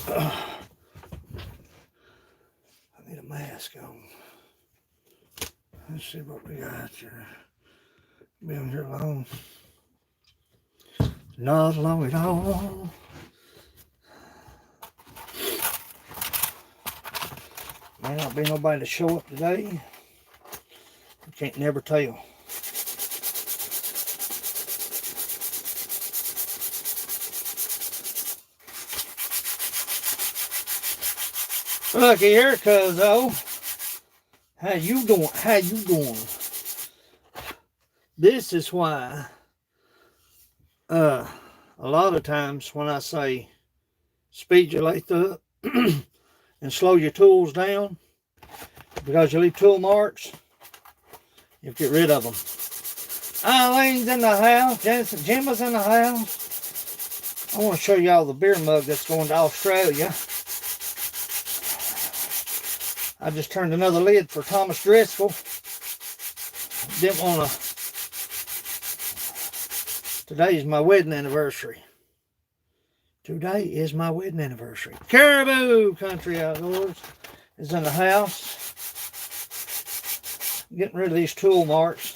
I need a mask on. Let's see what we got here. Been here long. Not long at all. May not be nobody to show up today. You can't never tell. Looky here, cuzzo. How you doing? How you doing? This is why a lot of times when I say speed your lathe up and slow your tools down, because you leave tool marks, you get rid of them. Eileen's in the house. Jim was in the house. I want to show y'all the beer mug that's going to Australia. I just turned another lid for Thomas Driscoll. Didn't want to. Today is my wedding anniversary. Today is my wedding anniversary. Caribou Country Outdoors is in the house. Getting rid of these tool marks.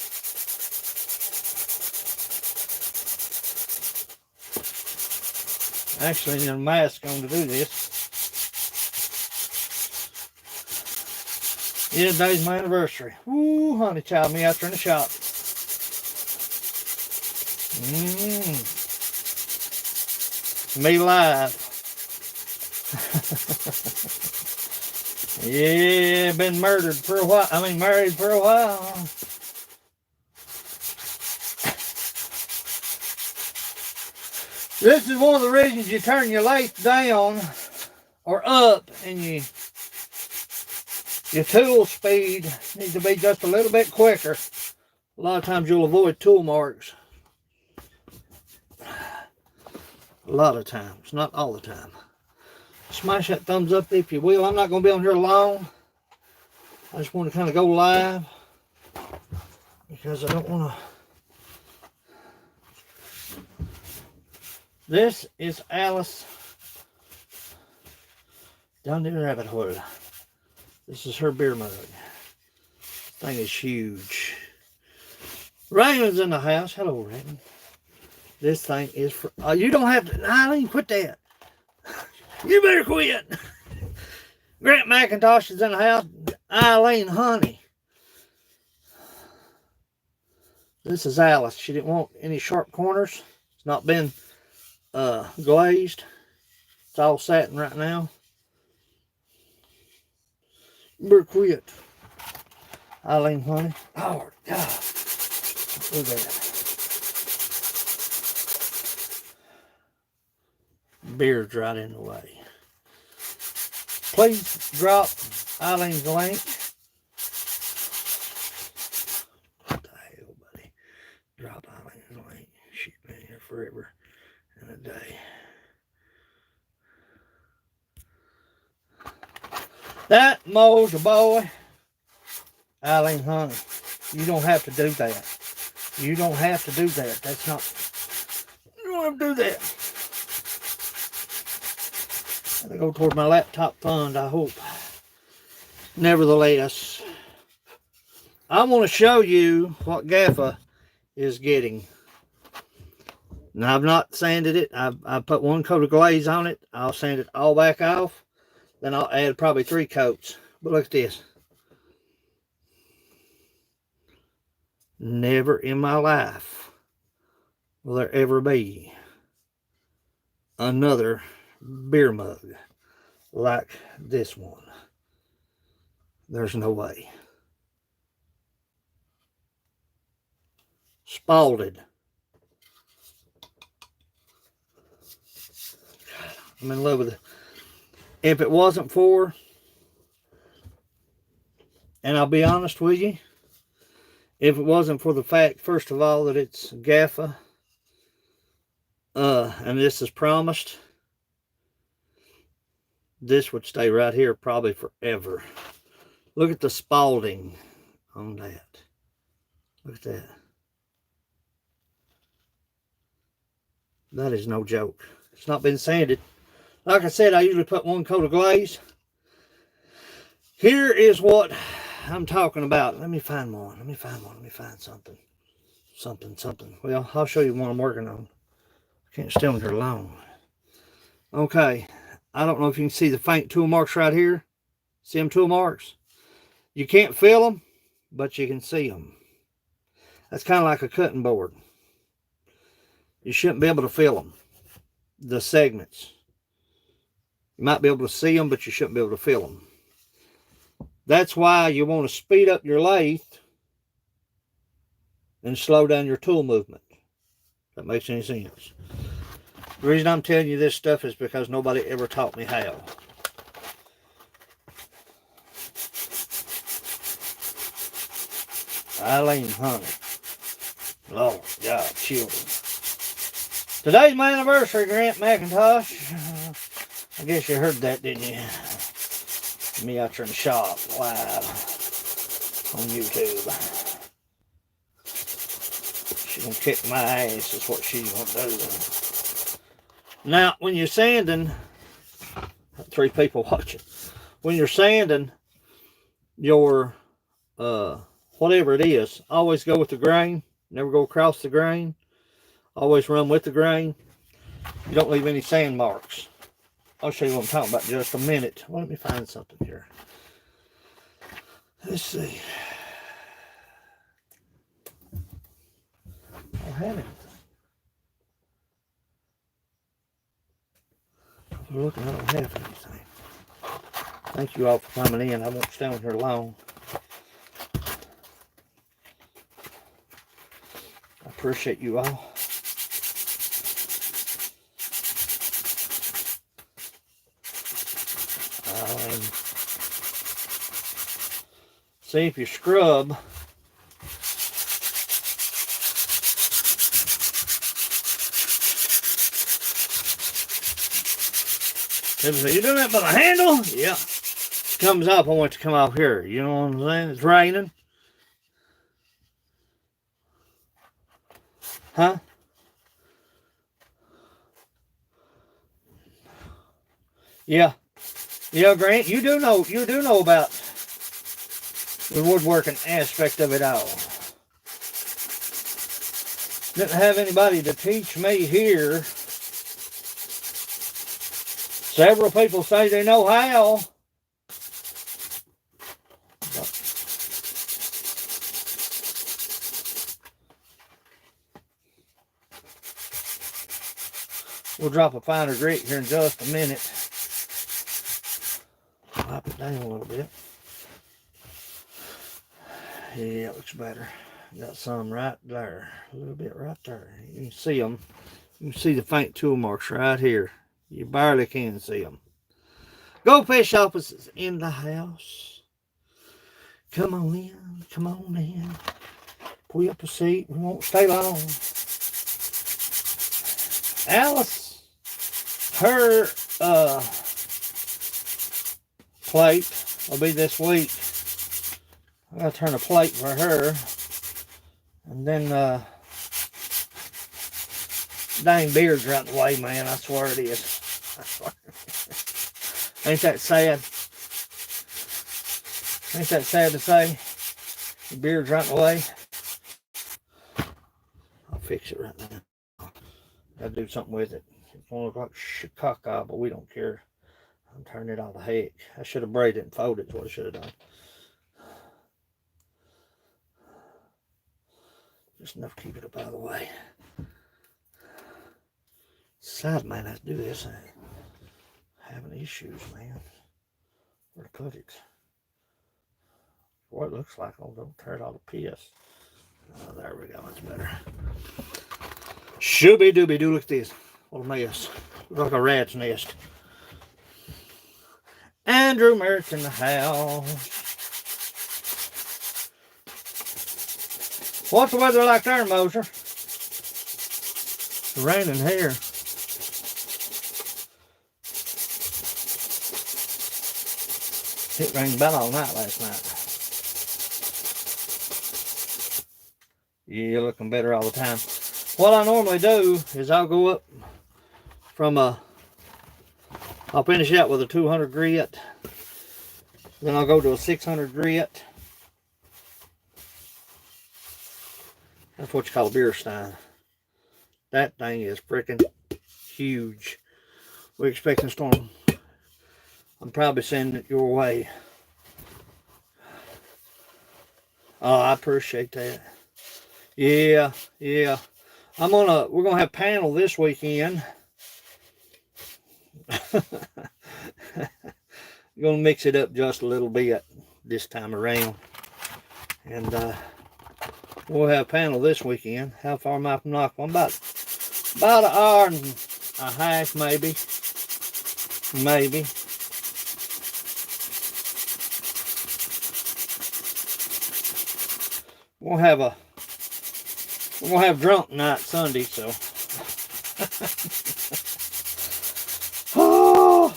Actually, I need a mask on to do this. Yeah, today's my anniversary. Woo, honey child, me out there in the shop. Me live. Yeah, been murdered for a while. I mean, married for a while. This is one of the reasons you turn your lathe down or up, and your tool speed needs to be just a little bit quicker. A lot of times you'll avoid tool marks. A lot of times, not all the time. Smash that thumbs up if you will. I'm not going to be on here long. I just want to kind of go live because I don't want to. This is Alice down the rabbit hole. This is her beer mug. This thing is huge. Raymond's in the house. Hello, Raymond. This thing is for... you don't have to... Eileen, quit that. You better quit. Grant McIntosh is in the house. Eileen, honey. This is Alice. She didn't want any sharp corners. It's not been glazed. It's all satin right now. You better quit. Eileen, honey. Oh, God. Look at that. Beer's right in the way. Please drop Eileen's link. What the hell, buddy? Drop Eileen's link. She's been here forever and a day. That motor boy. Eileen, honey, you don't have to do that. You don't have to do that. That's not... You don't have to do that. They go toward my laptop fund, I hope. Nevertheless, I want to show you what Gaffa is getting. Now, I've not sanded it. I've put one coat of glaze on it. I'll sand it all back off. Then I'll add probably 3 coats. But look at this. Never in my life will there ever be another beer mug like this one. There's no way. Spalded. I'm in love with it. If it wasn't for, and I'll be honest with you, if it wasn't for the fact, first of all, that it's Gaffa, and this is promised, this would stay right here probably forever. Look at the spalding on that. Look at that. That is no joke. It's not been sanded. Like I said, I usually put 1 coat of glaze. Here is what I'm talking about. Let me find one. Let me find something. Something. Well, I'll show you what I'm working on. I can't stay on here long. Okay. I don't know if you can see the faint tool marks right here. See them tool marks? You can't feel them, but you can see them. That's kind of like a cutting board. You shouldn't be able to feel them. The segments. You might be able to see them, but you shouldn't be able to feel them. That's why you want to speed up your lathe and slow down your tool movement. If that makes any sense. The reason I'm telling you this stuff is because nobody ever taught me how. Eileen, honey. Lord God, children. Today's my anniversary, Grant McIntosh. I guess you heard that, didn't you? Me out there in the shop, live on YouTube. She's gonna kick my ass, is what she's gonna do. Now, when you're sanding, 3 people watching. When you're sanding your whatever it is, always go with the grain. Never go across the grain. Always run with the grain. You don't leave any sand marks. I'll show you what I'm talking about in just a minute. Well, let me find something here. Let's see. I don't have anything. Look, I don't have anything. Thank you all for coming in. I won't stay on here long. I appreciate you all. See, if you scrub, people say, you doing that by the handle? Yeah. It comes up, I want it to come off here. You know what I'm saying? It's raining. Huh? Yeah. Yeah, Grant, you do know about the woodworking aspect of it all. Didn't have anybody to teach me here. Several people say they know how. We'll drop a finer grit here in just a minute. Wipe it down a little bit. Yeah, it looks better. Got some right there. A little bit right there. You can see them. You can see the faint tool marks right here. You barely can see them. Goldfish Office is in the house. Come on in. Come on in. Pull you up a seat. We won't stay long. Alice, her plate will be this week. I gotta turn a plate for her. And then dang beard's right in the way, man. I swear it is. I swear. Ain't that sad? Ain't that sad to say? The beard's right in the way. I'll fix it right now. Gotta do something with it. It's gonna look like caca, but we don't care. I'm turning it all to heck. I should have braided it and folded it. Is what I should have done. Just enough to keep it up out of the way. Side man, I have to do this. I'm having issues, man. Where to put it? What it looks like. Oh, don't tear it all to piss. Oh, there we go. That's better. Shooby dooby doo. Look at this. What a mess. Looks like a rat's nest. Andrew Merritt's in the house. What's the weather like there, Moser? It's raining here. It rained about all night last night. Yeah, looking better all the time. What I normally do is I'll go up from a I'll finish out with a 200 grit. Then I'll go to a 600 grit. That's what you call a beer stein. That thing is freaking huge. We're expecting a storm. I'm probably sending it your way. Oh, I appreciate that. Yeah. We're gonna have panel this weekend. Gonna mix it up just a little bit this time around. And we'll have panel this weekend. How far am I from Knoxville? I'm about an hour and a half, maybe. We're gonna have drunk night Sunday, so. Oh,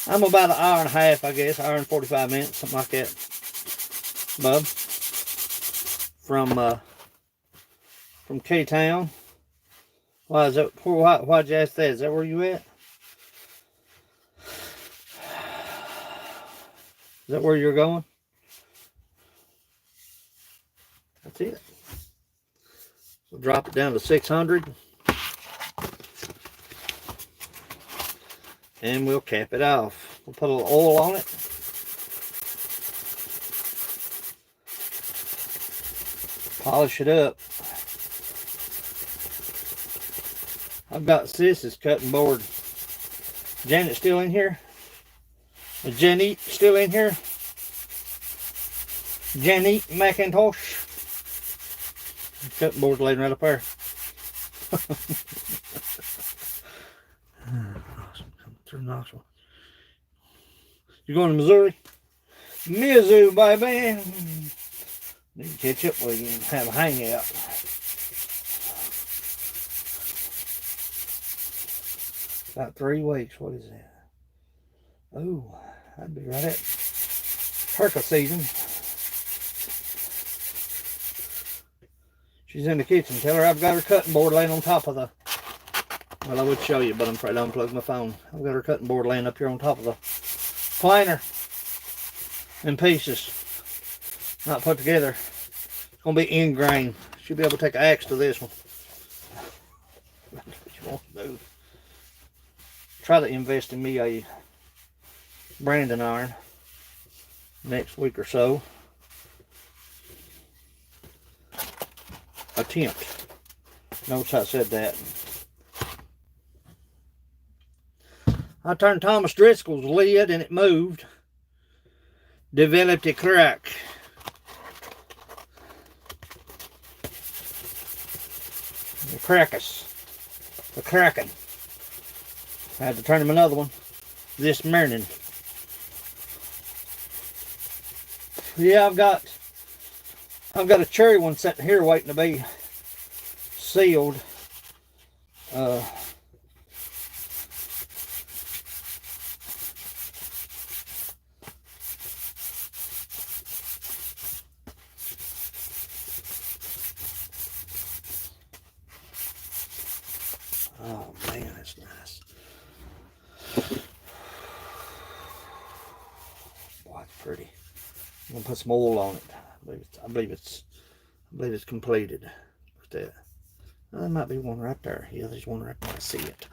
I'm about an hour and a half, I guess, hour and 45 minutes, something like that. Bub, from K-Town. Why'd you ask that? Is that where you at? Is that where you're going? That's it. We'll drop it down to 600. And we'll cap it off. We'll put a little oil on it. Polish it up. I've got Sis's cutting board. Janet still in here? Is Jenny still in here? Jenny McIntosh. Cutting board's laying right up there. Through Knoxville. You going to Missouri? Mizzou, baby. Need to catch up with you and have a hangout. About 3 weeks. What is that? Oh, that'd be right at turkey season. She's in the kitchen. Tell her I've got her cutting board laying on top of the... Well, I would show you, but I'm afraid I unplugged my phone. I've got her cutting board laying up here on top of the planer in pieces. Not put together. It's going to be end grain. She'll be able to take an axe to this one. That's what you want to do. Try to invest in me a branding iron next week or so. Attempt. Notice I said that. I turned Thomas Driscoll's lid and it moved. Developed a crack. The cracking. I had to turn him another one this morning. Yeah, I've got a cherry one sitting here waiting to be sealed. Oh man, that's nice. Boy, it's pretty. I'm gonna put some oil on it. I believe it's completed. Look at that. There might be one right there. Yeah, there's one right there. I see it.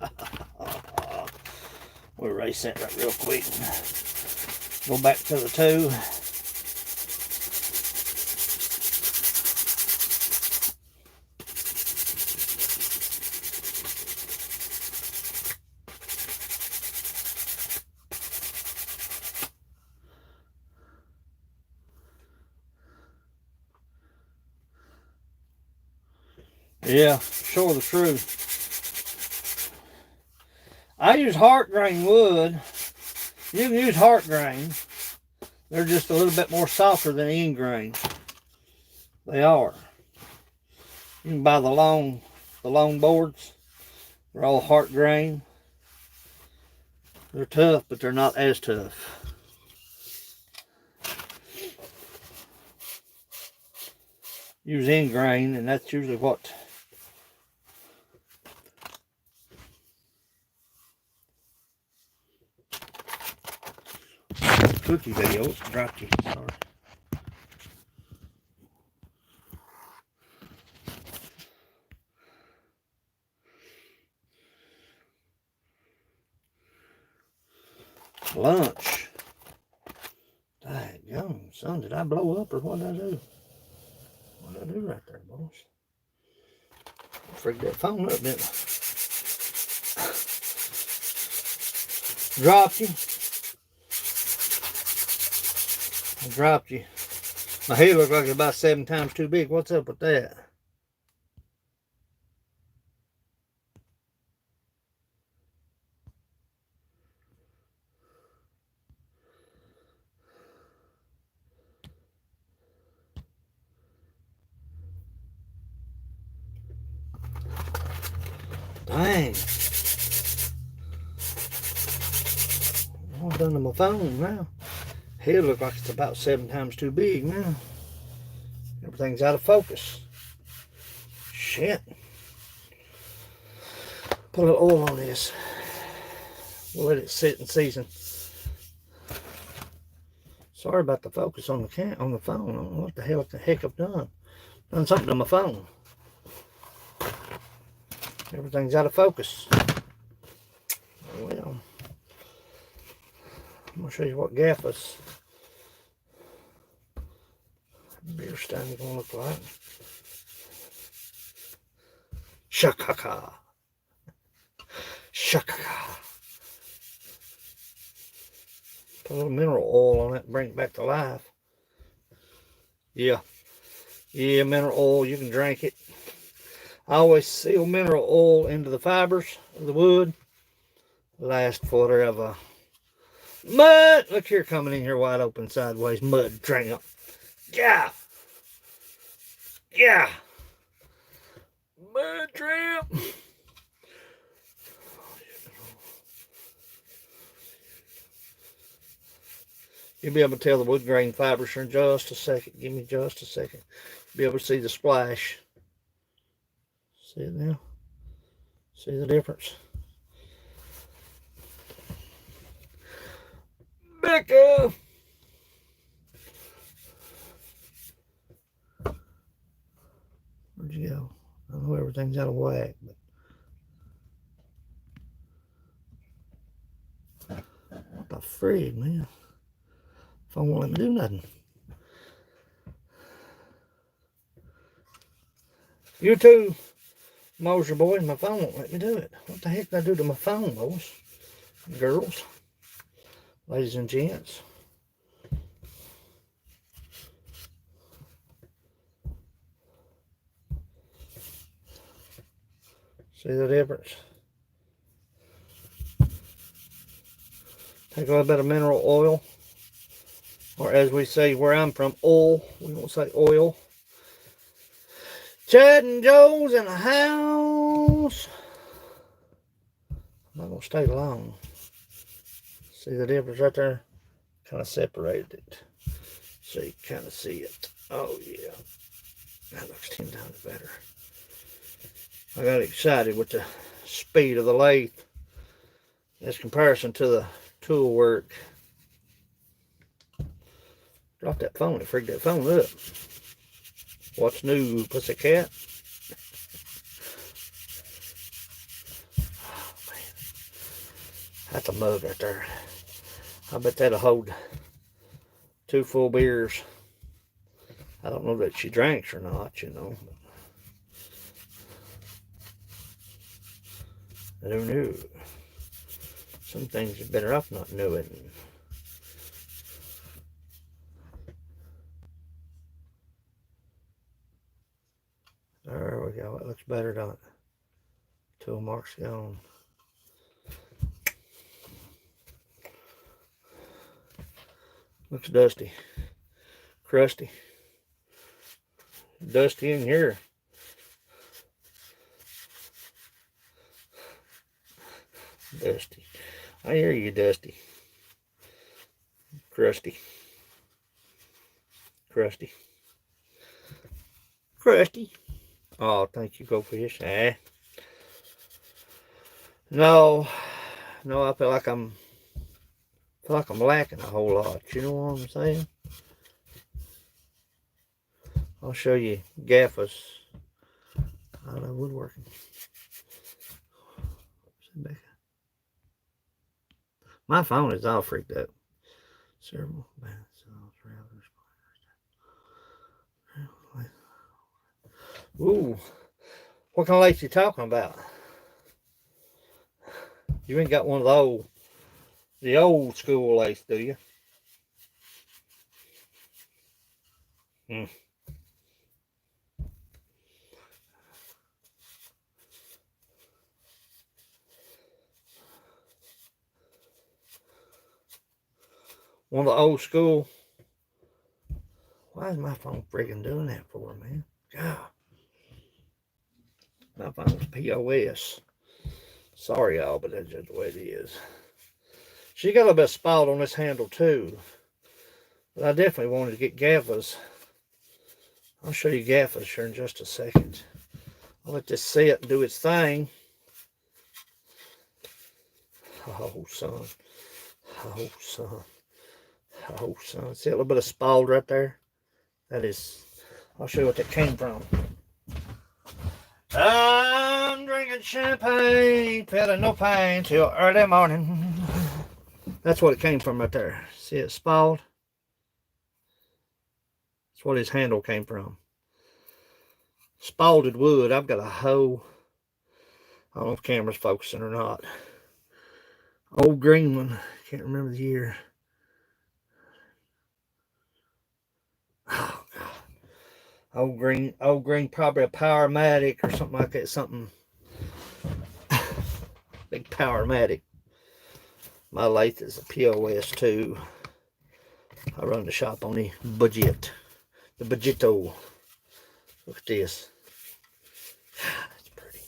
We'll erase that right real quick. Go back to the 2. Yeah, show the truth. I use heart grain wood. You can use heart grain. They're just a little bit more softer than end grain. They are. You can buy the long boards. They're all heart grain. They're tough, but they're not as tough. Use end grain, and that's usually what cookie video. Dropped you. Sorry. Lunch. Daggone, son, did I blow up or what did I do? What did I do right there, boys? I freaked that phone up, didn't I? Dropped you. I dropped you. My head looks like it's about 7 times too big. What's up with that? Dang. What done to my phone now? Head looks like it's about 7 times too big now. Everything's out of focus. Shit. Put a little oil on this. We'll let it sit and season. Sorry about the focus on the phone. I don't know what the heck I've done. Done something to my phone. Everything's out of focus. Well, I'm gonna show you what Gaffa's beer stand is gonna look like. Shakaka. Shakaka. Put a little mineral oil on it and bring it back to life. Yeah. Yeah, mineral oil, you can drink it. I always seal mineral oil into the fibers of the wood. Last forever. Mud! Look here, coming in here wide open sideways. Mud tramp. Yeah! Yeah! Mud tramp! You'll be able to tell the wood grain fibers in just a second. Give me just a second. Be able to see the splash. See it now? See the difference? Back up! Where'd you go? I know everything's out of whack, but what the frig, man? Phone won't let me do nothing. You too, Moser boy. My phone won't let me do it. What the heck did I do to my phone, boys? Girls, ladies and gents. See the difference? Take a little bit of mineral oil, or as we say where I'm from, oil. We don't say oil. Chad and Joe's in the house. I'm not going to stay long. See the difference right there? Kind of separated it. So you kind of see it. Oh, yeah. That looks 10 times better. I got excited with the speed of the lathe as comparison to the tool work. Dropped that phone. It freaked that phone up. What's new, pussycat? Oh, man. That's a mug right there. I bet that'll hold 2 full beers. I don't know that she drinks or not, you know. Who knew? Some things are better off not knowing. There we go. It looks better, don't it? Tool mark's gone. Looks dusty. Crusty. Dusty in here. Dusty. I hear you, Dusty. Crusty. Crusty. Crusty. Oh, thank you, Go Fish. No, I feel like I'm feel like I'm lacking a whole lot. You know what I'm saying? I'll show you gaffers out of woodworking. My phone is all freaked up. Several ooh, what kind of lace you talking about? You ain't got one of the old school lace, do you? Hmm. One of the old school. Why is my phone freaking doing that for, man? God. My phone's POS. Sorry, y'all, but that's just the way it is. She got a little bit of spot on this handle, too. But I definitely wanted to get gaffers. I'll show you gaffers here in just a second. I'll let this sit and do its thing. Oh, son. Oh, son. Oh, son. See a little bit of spald right there? That is... I'll show you what that came from. I'm drinking champagne, feeling no pain till early morning. That's what it came from right there. See it spalled? That's what his handle came from. Spalded wood. I've got a hoe. I don't know if the camera's focusing or not. Old green one. Can't remember the year. Oh, God. Old green, probably a Powermatic or something like that. Something. Big Powermatic. My lathe is a POS too. I run the shop on the budget. The budgeto. Look at this. That's pretty.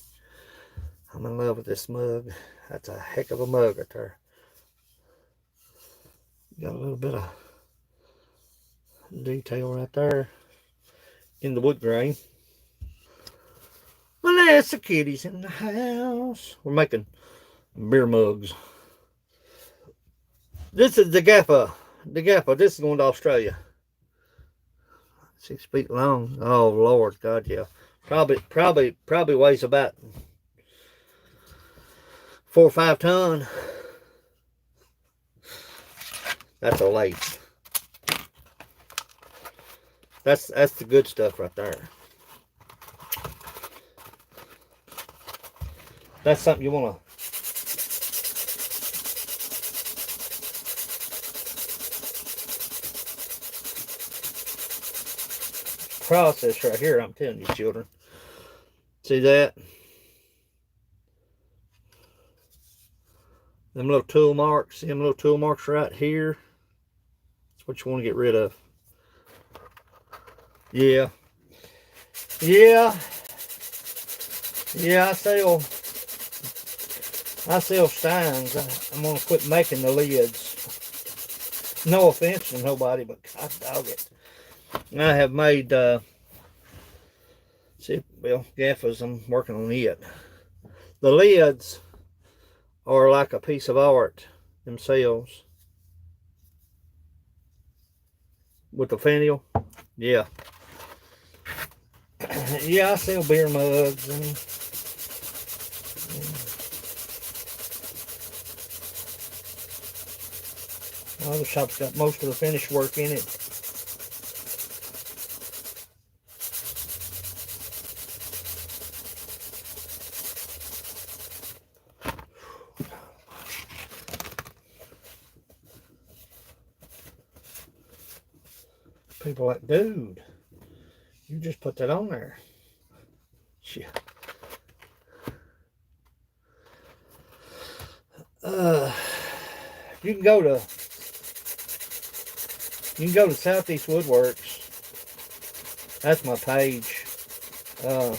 I'm in love with this mug. That's a heck of a mug right there. Got a little bit of detail right there in the wood grain. Well, that's the kitties in the house. We're making beer mugs. This is the Gappa. The Gappa. This is going to Australia. 6 feet long. Oh Lord, God, yeah. Probably weighs about 4 or 5 tons. That's a lathe. That's the good stuff right there. That's something you want to process right here. I'm telling you, children. See that? Them little tool marks. See them little tool marks right here? That's what you want to get rid of. Yeah. Yeah. Yeah, I sell steins. I'm going to quit making the lids. No offense to nobody, but God dog it. I have made, gaffers. I'm working on it. The lids are like a piece of art themselves. With the finial. Yeah. Yeah, I sell beer mugs and well, the shop's got most of the finished work in it. People like, dude, you just put that on there. Shit. You can go to Southeast Woodworks. That's my page. I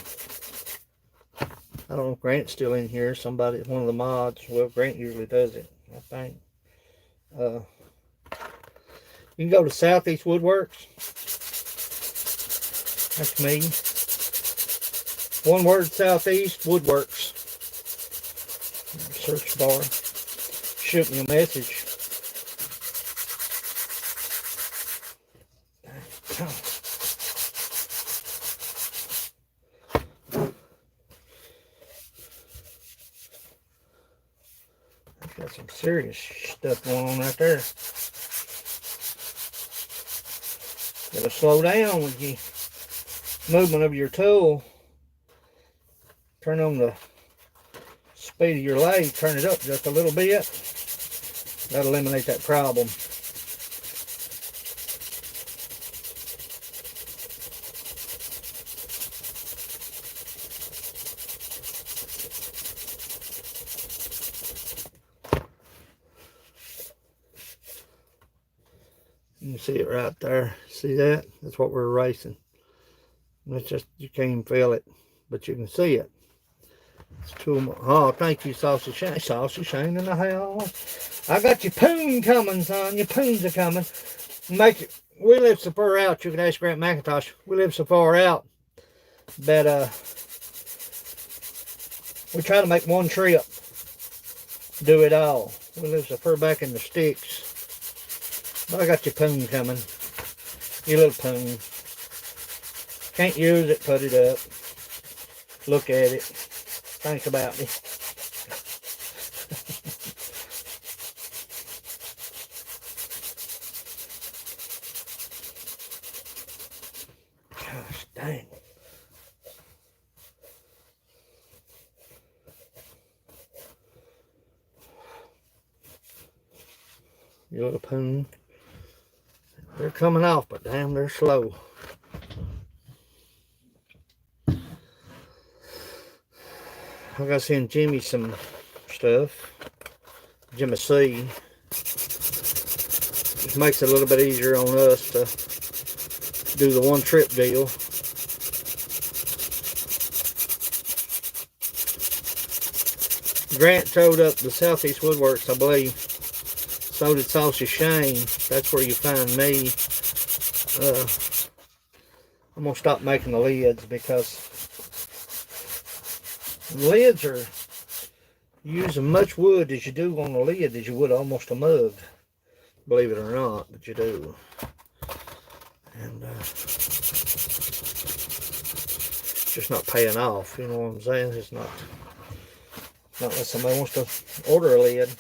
don't know if Grant's still in here. Somebody, one of the mods. Well, Grant usually does it, I think. You can go to Southeast Woodworks. That's me. One word, Southeast Woodworks. Search bar. Shoot me a message. Got some serious stuff going on right there. Gotta slow down with the movement of your tool. Turn on the speed of your lathe, turn it up just a little bit. That'll eliminate that problem. You can see it right there. See that? That's what we're erasing. It's just, you can't even feel it, but you can see it. It's too much. Oh, thank you, Saucy Shane. Saucy Shane in the house. I got your poon coming, son. Your poons are coming. Make it. We live so far out. You can ask Grant McIntosh. We live so far out that we try to make one trip. Do it all. We live so far back in the sticks. But I got your poon coming. Your little poon. Can't use it, put it up. Look at it. Think about me. Gosh dang. Your little poon. They're coming off, but damn, they're slow. I gotta send Jimmy some stuff. Jimmy C. Just makes it a little bit easier on us to do the one trip deal. Grant towed up the Southeast Woodworks, I believe. So did Saucy Shane. That's where you find me. I'm gonna stop making the lids because lids are using much wood as you do on the lid as you would almost a mug. Believe it or not, but you do. And it's just not paying off, you know what I'm saying? It's not unless somebody wants to order a lid.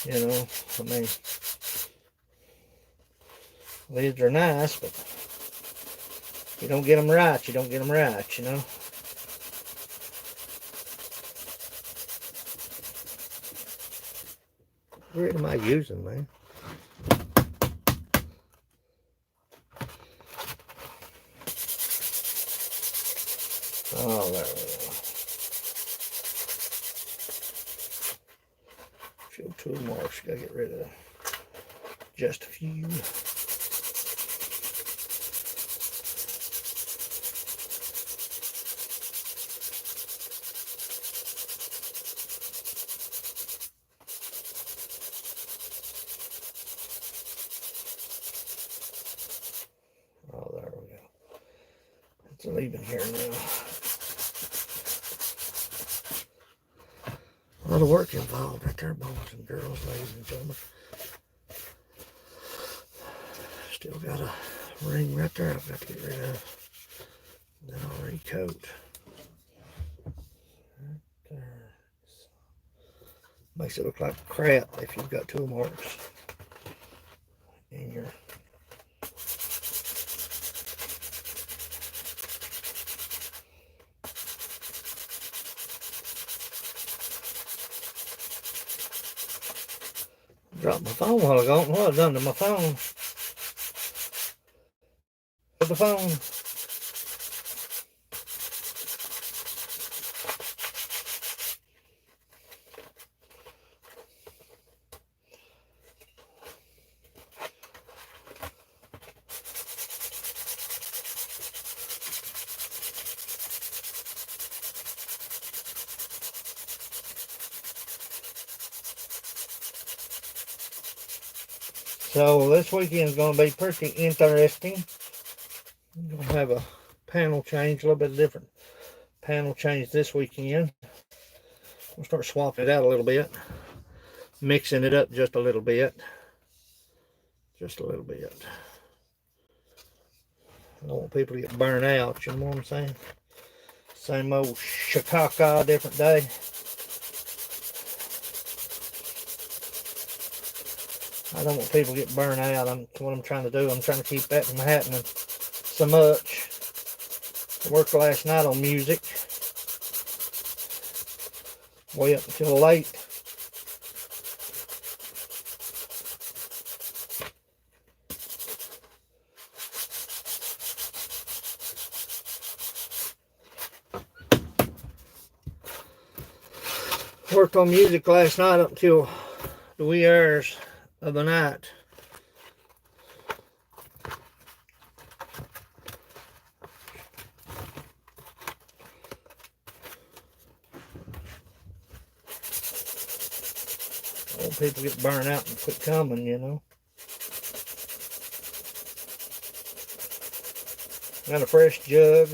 You know, I mean, lids are nice, but if you don't get them right, you don't get them right, you know. What am I using, man? Oh, there we go. Few tool marks, gotta get rid of just a few. Oh, there we go. It's leaving here now. A lot of work involved right there, boys and girls, ladies and gentlemen. Still got a ring right there I've got to get rid of. Then I'll recoat. Right there. Makes it look like crap if you've got tool marks in your dropped my phone a while ago. What I've done to my phone? Put the phone. So this weekend is going to be pretty interesting. We're going to have a panel change, a little bit different panel change this weekend. We'll start swapping it out a little bit, mixing it up just a little bit. Just a little bit. I don't want people to get burned out, you know what I'm saying? Same old Chicago, different day. I don't want people to get burned out. What I'm trying to do. I'm trying to keep that from happening so much. I worked last night on music. Way up until late. Worked on music last night up until the wee hours of the night. Old people get burned out and quit coming, you know. Got a fresh jug.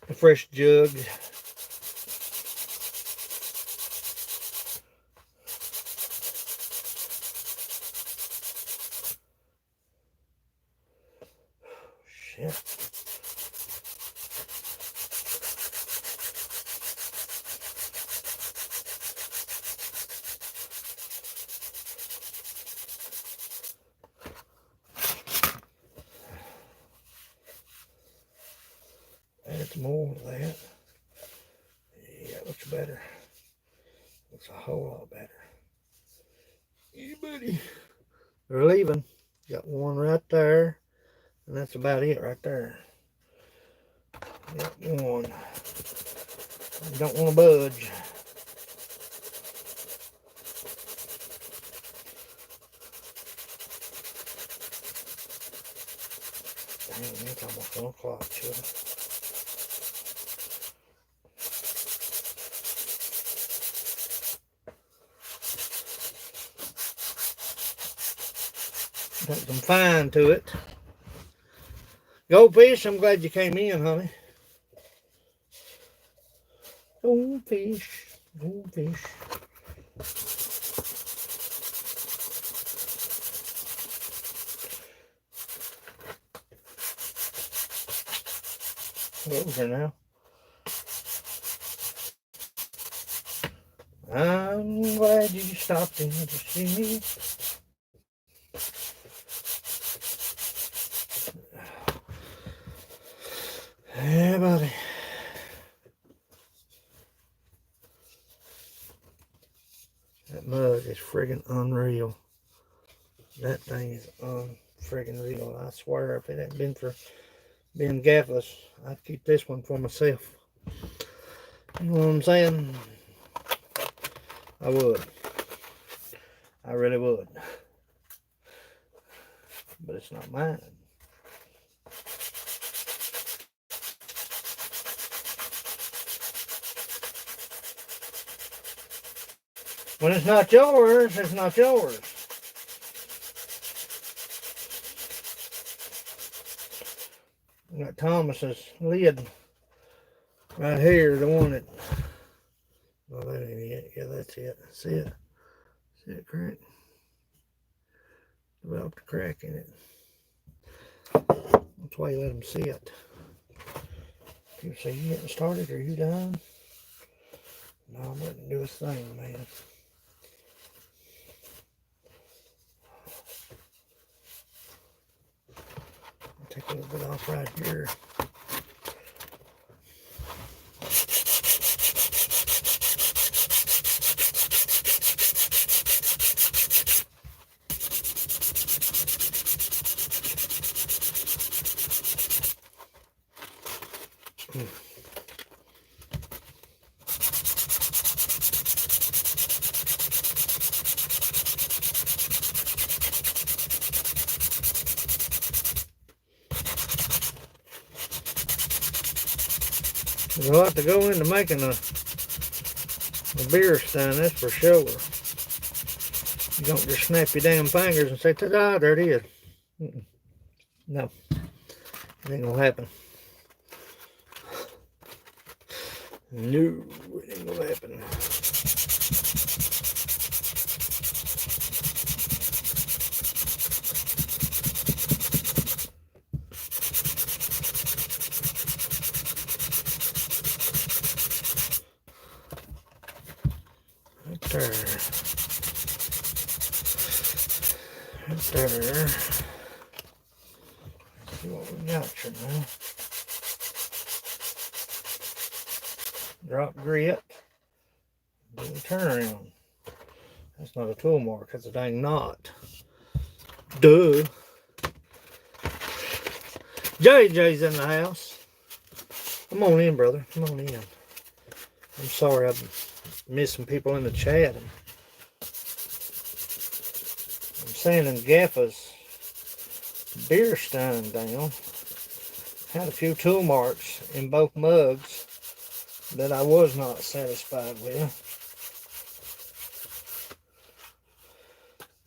A fresh jug. Shit. Add some more of that. Yeah, it looks better. Looks a whole lot better. Yeah, buddy. They're leaving. Got one right there. And that's about it right there. Got one. You don't want to budge. Dang, it's almost 1 o'clock, children. Got some fine to it. Goldfish, I'm glad you came in, honey. Goldfish, goldfish. Over now. I'm glad you stopped in to see me. Yeah, buddy. That mug is friggin' unreal. That thing is unfriggin' real. I swear, if it hadn't been for being gaffless, I'd keep this one for myself. You know what I'm saying? I would. I really would. But it's not mine. When it's not yours, it's not yours. I got Thomas's lid right here, the one that, well, that ain't it. Yeah, that's it. See it? See it crack? Developed a crack in it. That's why you let them sit. People say, you getting started? Are you done? No, I'm letting it do its thing, man. Take a little bit off right here. There's a lot to go into making a beer stein, that's for sure. You don't just snap your damn fingers and say, ta-da, there it is. No, it ain't gonna happen. No, it ain't gonna happen. there. Right there. Let's see what we got here now. Drop grit. Do the turnaround. That's not a tool mark, that's a dang knot. Duh. JJ's in the house. Come on in, brother. Come on in. I'm sorry I've missed some people in the chat. I'm sanding Gaffa's beer stein down. Had a few tool marks in both mugs that I was not satisfied with.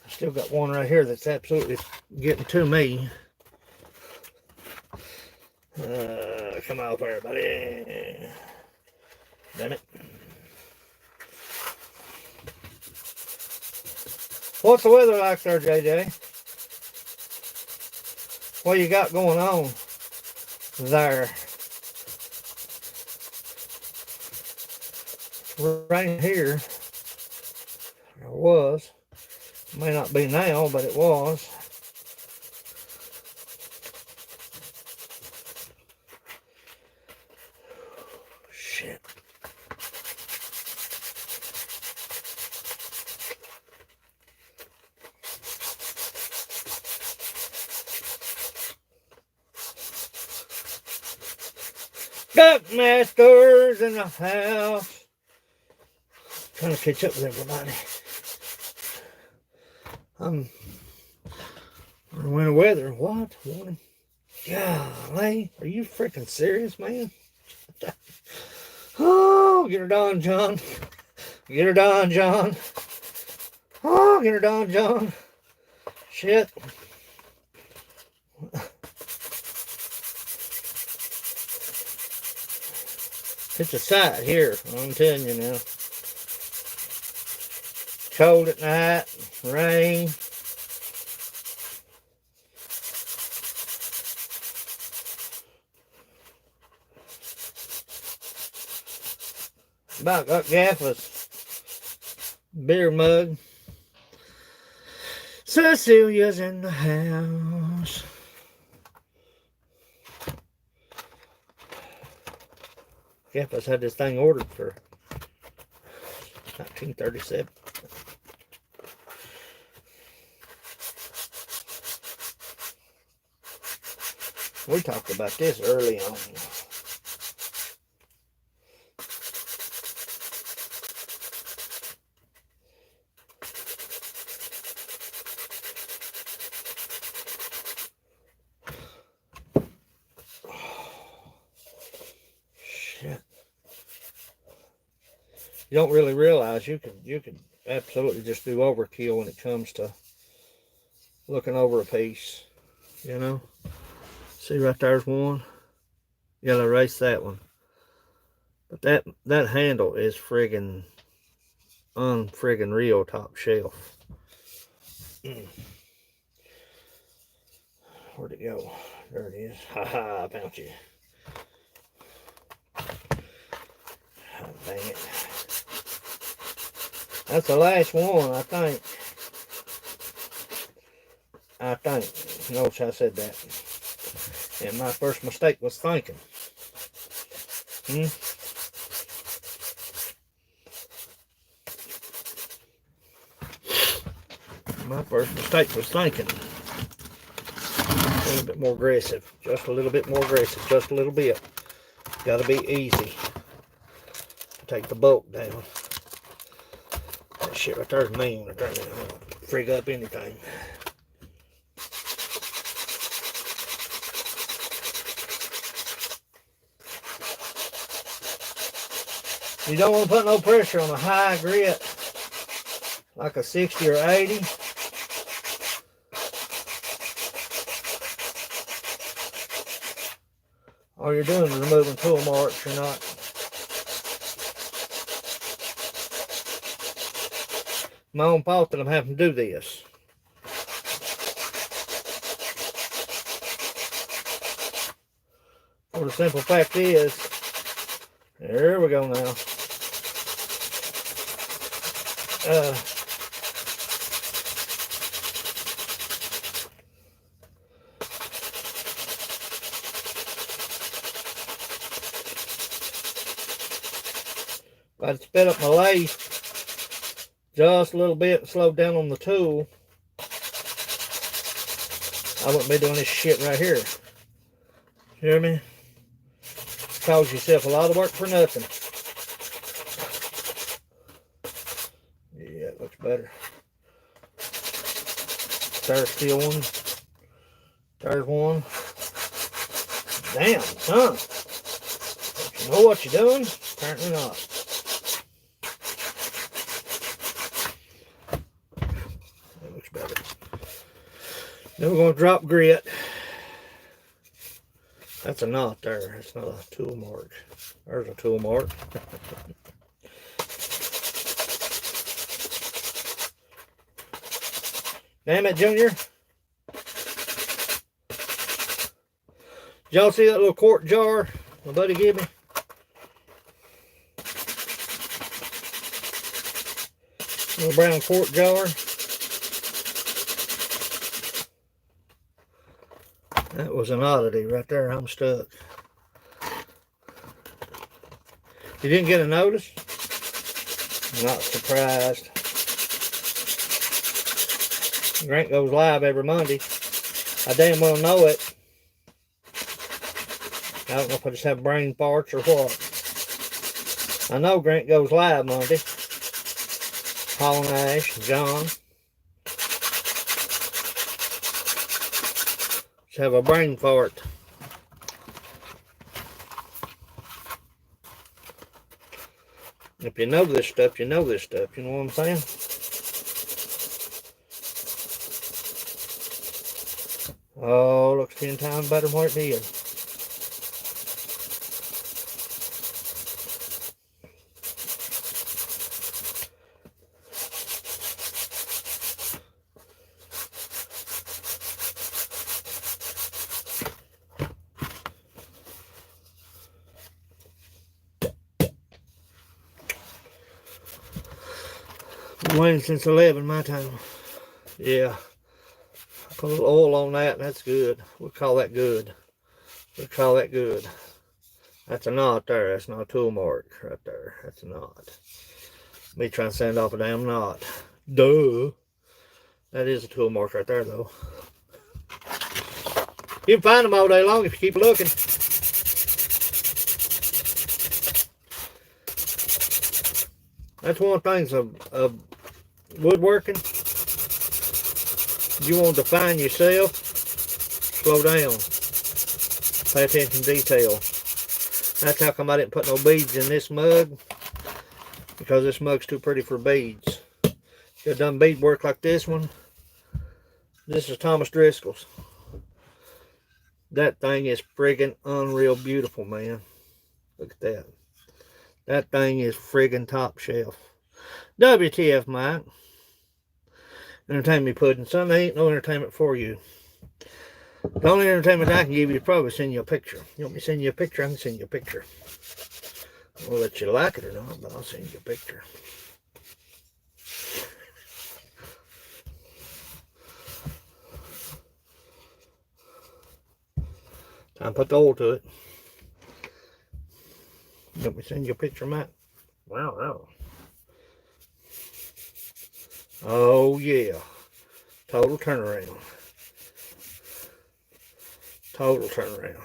I still got one right here that's absolutely getting to me. Come on, everybody. Damn it. What's the weather like there, JJ? What you got going on there? Right here, it was. May not be now, but it was. Shit. Duckmasters in the house. Trying to catch up with everybody. I'm winter weather. What? Warning? Golly, are you freaking serious, man? Oh, get her done, John. Get her done, John. Oh, get her done, John. Shit. It's a sight here, I'm telling you now. Cold at night, rain. About got Gaffa's beer mug. Cecilia's in the house. Gaffa's had this thing ordered for 1937. We talked about this early on. Shit. You don't really realize you can absolutely just do overkill when it comes to looking over a piece, you know. See right there's one. You gotta erase that one. But that handle is friggin' unfriggin' real top shelf. Where'd it go? There it is. Haha, I found you. Oh, dang it. That's the last one, I think. Notice I said that. And my first mistake was thinking. My first mistake was thinking. A little bit more aggressive. Just a little bit more aggressive. Just a little bit. Gotta be easy. Take the bulk down. That shit right there is mean. Right there. Frig up anything. You don't want to put no pressure on a high grit, like a 60 or 80. All you're doing is removing tool marks. You're not. My own fault that I'm having to do this. Well, the simple fact is, there we go now. If I'd sped up my lathe just a little bit and slowed down on the tool, I wouldn't be doing this shit right here. You hear me? Cause yourself a lot of work for nothing. Yeah, it looks better. There's still one. There's one. Damn, son. You know what you're doing? Apparently not. That looks better. Then we're going to drop grit. That's a knot there. That's not a tool mark. There's a tool mark. Damn it, Junior. Did y'all see that little quart jar my buddy gave me? Little brown quart jar. That was an oddity right there. I'm stuck. You didn't get a notice? I'm not surprised. Grant goes live every Monday. I damn well know it. I don't know if I just have brain farts or what. I know Grant goes live Monday. Paul Nash, John. Just have a brain fart. If you know this stuff, you know this stuff. You know what I'm saying? Oh, looks 10 times better than what it did. Been waiting since 11 my time. Yeah. Put a little oil on that, and that's good. We'll call that good. We'll call that good. That's a knot there. That's not a tool mark right there. That's a knot. Me trying to sand off a damn knot. Duh. That is a tool mark right there, though. You can find them all day long if you keep looking. That's one thing of woodworking. You want to define yourself, slow down. Pay attention to detail. That's how come I didn't put no beads in this mug, because this mug's too pretty for beads. If you've done bead work like this one, this is Thomas Driscoll's. That thing is friggin' unreal beautiful, man. Look at that. That thing is friggin' top shelf. WTF, Mike. Entertainment pudding. Son, there ain't no entertainment for you. The only entertainment I can give you is probably send you a picture. You want me to send you a picture? I can send you a picture. I won't let you like it or not, but I'll send you a picture. Time to put the oil to it. You want me to send you a picture, Matt? Wow, wow. Oh, yeah. Total turnaround. Total turnaround.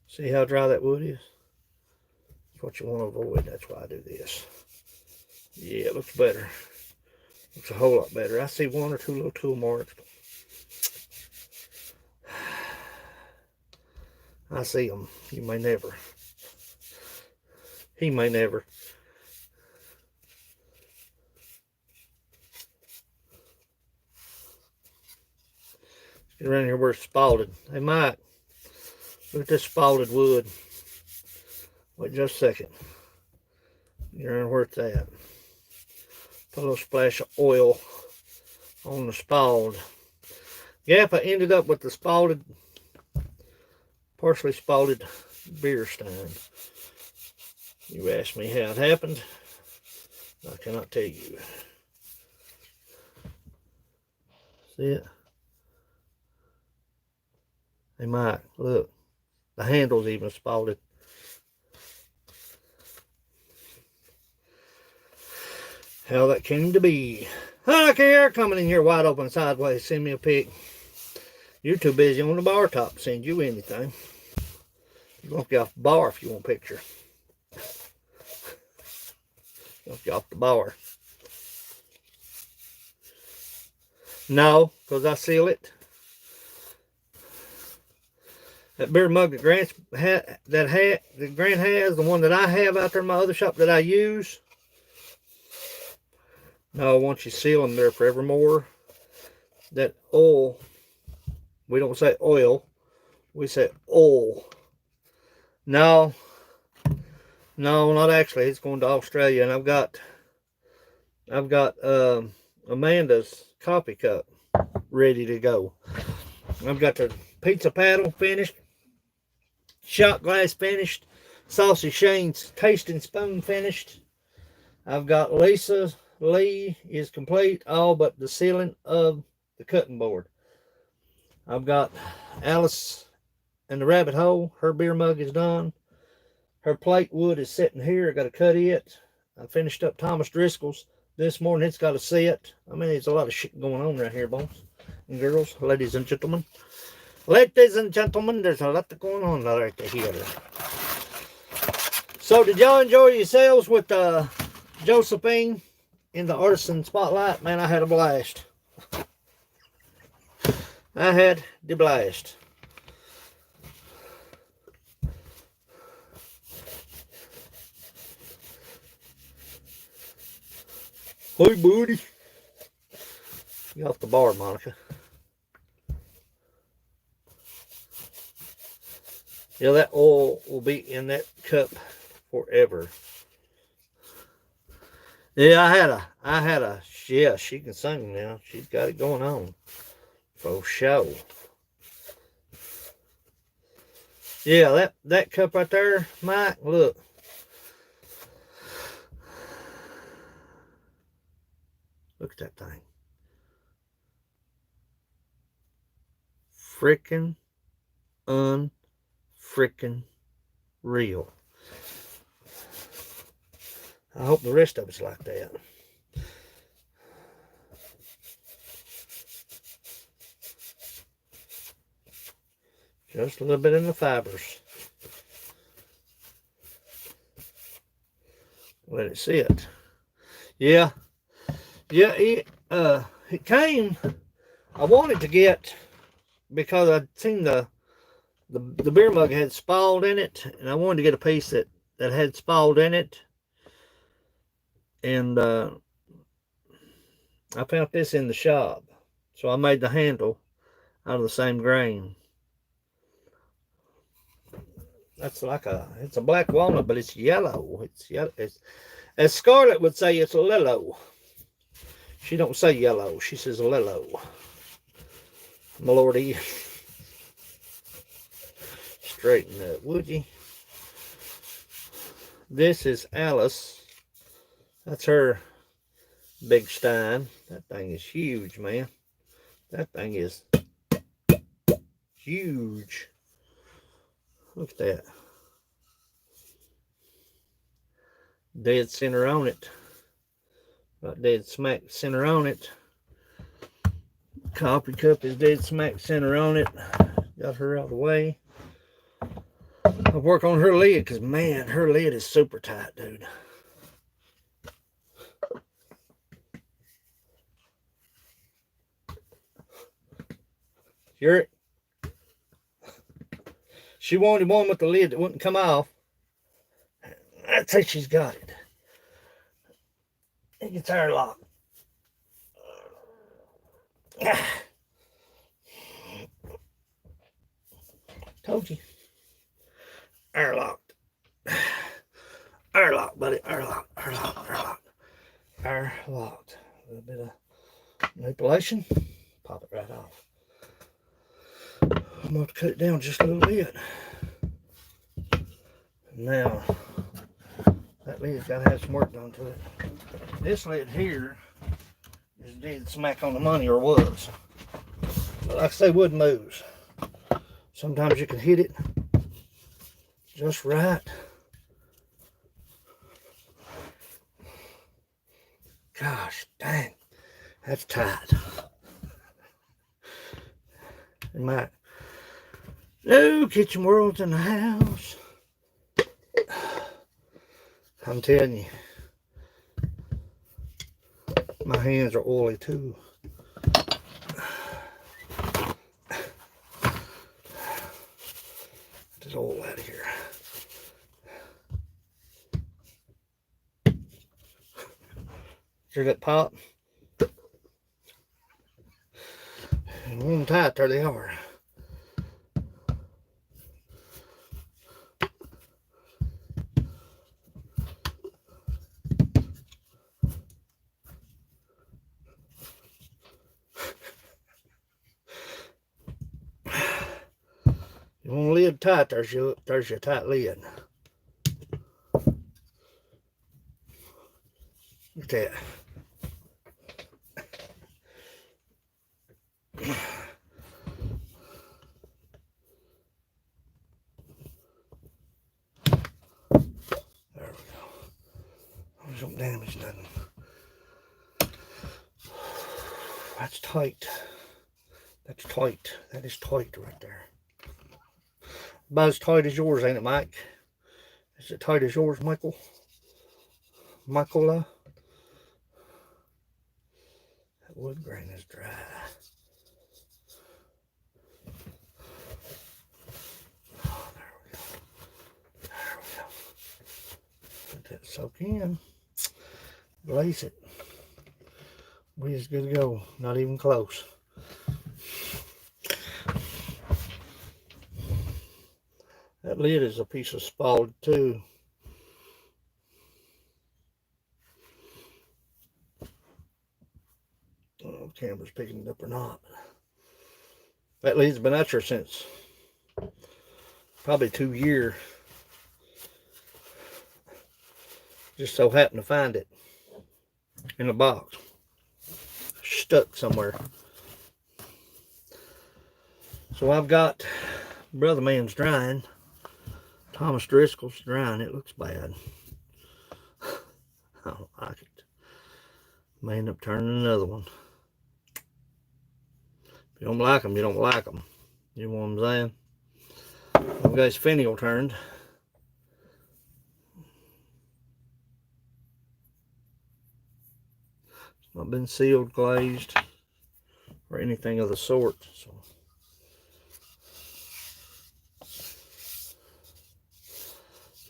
See how dry that wood is? That's what you want to avoid. That's why I do this. Yeah, it looks better. Looks a whole lot better. I see one or two little tool marks. I see them. You may never. He may never. Get around here where it's spalted. Hey, Mike, look at this spalted wood. Wait just a second. Get around where it's at. Put a little splash of oil on the spalled. Yeah, if I ended up with the spalted, partially spalted beer stein. You asked me how it happened. I cannot tell you. See it? Hey Mike, look. The handle's even spotted. How that came to be. I don't care, coming in here wide open sideways, send me a pic. You're too busy on the bar top to send you anything. You're going to get off the bar if you want a picture. You're going to get off the bar. No, because I seal it. That beer mug that Grant has, the one that I have out there in my other shop that I use. No, once you seal them there forevermore, that oil, we don't say oil, we say oil. No, not actually. It's going to Australia, and I've got Amanda's coffee cup ready to go. I've got the pizza paddle finished, shot glass finished, Saucy Shane's tasting spoon finished. I've got Lisa Lee is complete, all but the sealing of the cutting board. I've got Alice and the rabbit hole. Her beer mug is done. Her plate wood is sitting here. I got to cut it. I finished up Thomas Driscoll's this morning. It's got to sit. I mean, there's a lot of shit going on right here, boys and girls, ladies and gentlemen. Ladies and gentlemen, there's a lot going on right here. So, did y'all enjoy yourselves with Josephine in the artisan spotlight? Man, I had a blast. I had the blast. Hey, buddy. Get off the bar, Monica. Yeah, that oil will be in that cup forever. Yeah, yeah, she can sing now. She's got it going on. For sure. Yeah, that cup right there, Mike, look. Look at that thing. Frickin' unfrickin' real. I hope the rest of it's like that. Just a little bit in the fibers. Let it sit. Yeah. Yeah, it came. I wanted to get, because I'd seen the beer mug had spalled in it, and I wanted to get a piece that had spalled in it. And I found this in the shop, so I made the handle out of the same grain. That's like it's a black walnut, but it's yellow. It's yellow. As Scarlett would say, it's a lillo. She don't say yellow. She says lillo. My lordy. Straighten up, would you? This is Alice. That's her big stein. That thing is huge, man. That thing is huge. Look at that. Dead center on it. Right dead smack center on it. Coffee cup is dead smack center on it. Got her out of the way. I'll work on her lid, because man, her lid is super tight, dude. Hear it? She wanted one with the lid that wouldn't come off. I'd say she's got it. It gets airlocked. Told you. Airlocked. Airlocked, buddy. Airlocked. Airlocked. A little bit of manipulation. Pop it right off. I'm going to cut it down just a little bit. Now, that lid's got to have some work done to it. This lid here is dead smack on the money, or was. But like I say, wood moves. Sometimes you can hit it just right. Gosh dang, that's tight. In my new kitchen world's in the house. I'm telling you, my hands are oily too. Get this oil out of here. Hear that pop? And one tight, there they are. You want a lid tight, there's your tight lid. Look at that. There we go. Don't damage nothing. That's tight. That's tight. That is tight right there. About as tight as yours, ain't it, Mike? Is it tight as yours, Michael? That wood grain is dry. Oh, there we go. There we go. Let that soak in. Glaze it. We is good to go. Not even close. That lid is a piece of spalled too. I don't know if the camera's picking it up or not. That lid's been out here since probably 2 years. Just so happened to find it in a box, stuck somewhere. So I've got Brother Man's drying. Thomas Driscoll's drying. It looks bad. I don't like it. May end up turning another one. If you don't like them, you don't like them. You know what I'm saying? I've got his finial turned. It's not been sealed, glazed, or anything of the sort. So.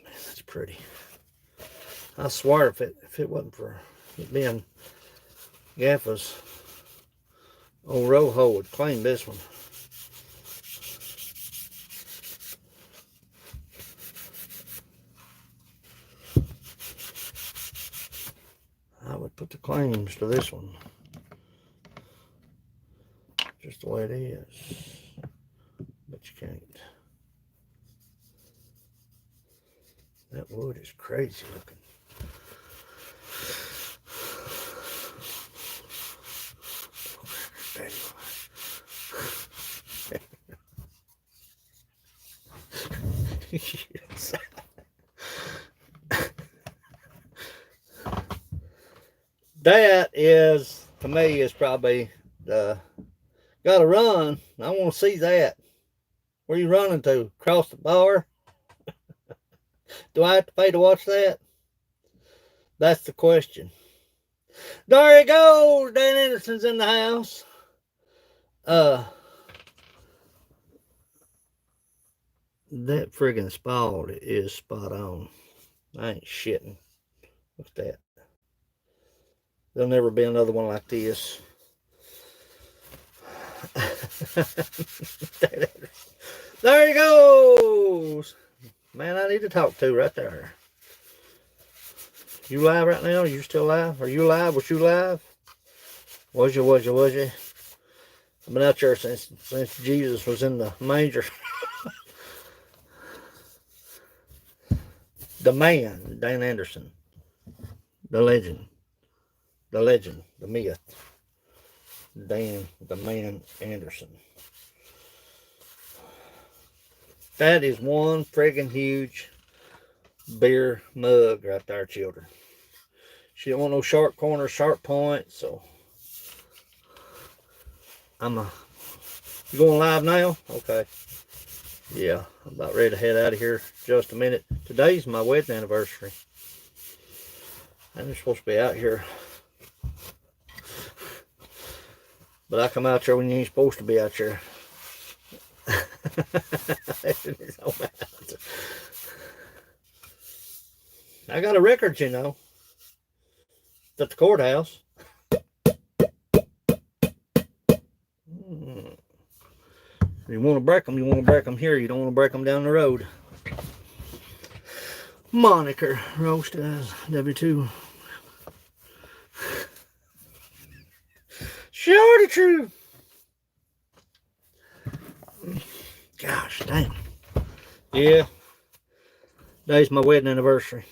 Man, that's pretty. I swear if it wasn't for it being Gaffa's old Rojo would claim this one. I would put the claims to this one. Just the way it is. But you can't. That wood is crazy looking. Yes. That is, to me, is probably the gotta run. I want to see that. Where you running to? Across the bar? Do I have to pay to watch that? That's the question. There he goes. Dan Anderson's in the house. That friggin' spalled is spot on. I ain't shitting. Look at that. There'll never be another one like this. There he goes. Man, I need to talk to right there. You live right now? Are you still live? Are you live? Was you live? Was you? I've been out there since Jesus was in the manger. The man, Dan Anderson. The legend. the legend, the myth, Dan the Man Anderson. That is one friggin' huge beer mug right there, children. She don't want no sharp corners, sharp points, so you going live now? Okay. Yeah, I'm about ready to head out of here just a minute. Today's my wedding anniversary. I'm supposed to be out here. But I come out there when you ain't supposed to be out there. I got a record, you know. It's at the courthouse. You want to break them, you want to break them here. You don't want to break them down the road. Moniker roasted as W2. Sure the truth. Gosh damn. Yeah. Today's my wedding anniversary.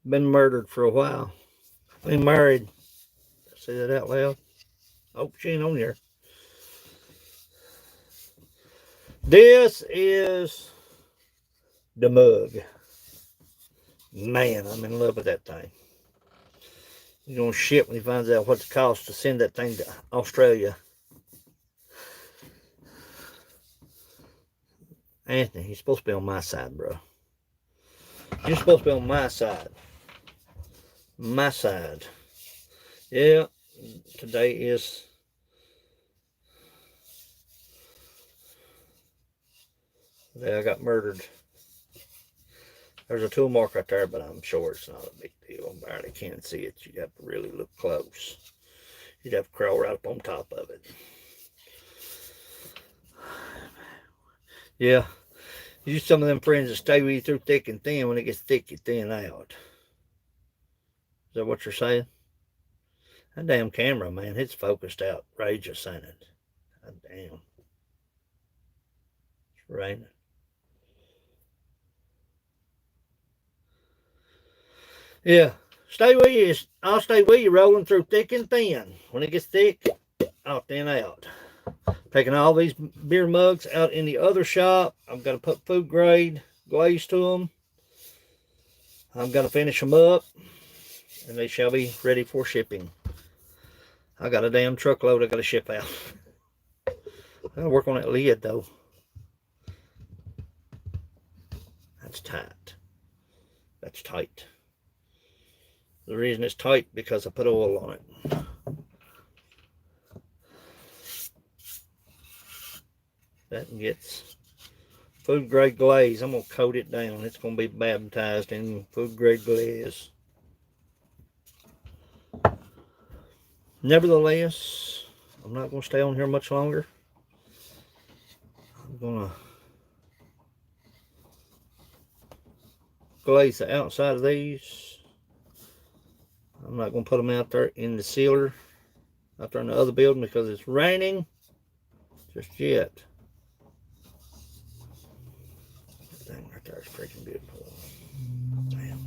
Been murdered for a while. Been married. Say that out loud. Oh, she ain't on here. This is the mug. Man, I'm in love with that thing. He's gonna shit when he finds out what it costs to send that thing to Australia. Anthony, he's supposed to be on my side, bro. You're supposed to be on my side. My side. Yeah, today is the day I got murdered. There's a tool mark right there, but I'm sure it's not a big deal. I barely can see it. You'd have to really look close. You'd have to crawl right up on top of it. Yeah. You some of them friends that stay with you through thick and thin. When it gets thick, you thin out. Is that what you're saying? That damn camera, man, it's focused out. Outrageous, ain't it? God damn. It's raining. Yeah. Stay with you. I'll stay with you rolling through thick and thin. When it gets thick, I'll thin out. Taking all these beer mugs out in the other shop. I've got to put food grade glaze to them. I'm going to finish them up. And they shall be ready for shipping. I got a damn truckload I got to ship out. I got to work on that lid though. That's tight. That's tight. The reason it's tight because I put oil on it. That gets food grade glaze. I'm going to coat it down. It's going to be baptized in food grade glaze. Nevertheless, I'm not going to stay on here much longer. I'm going to glaze the outside of these. I'm not going to put them out there in the sealer, out there in the other building because it's raining just yet. That thing right there is freaking beautiful. Damn.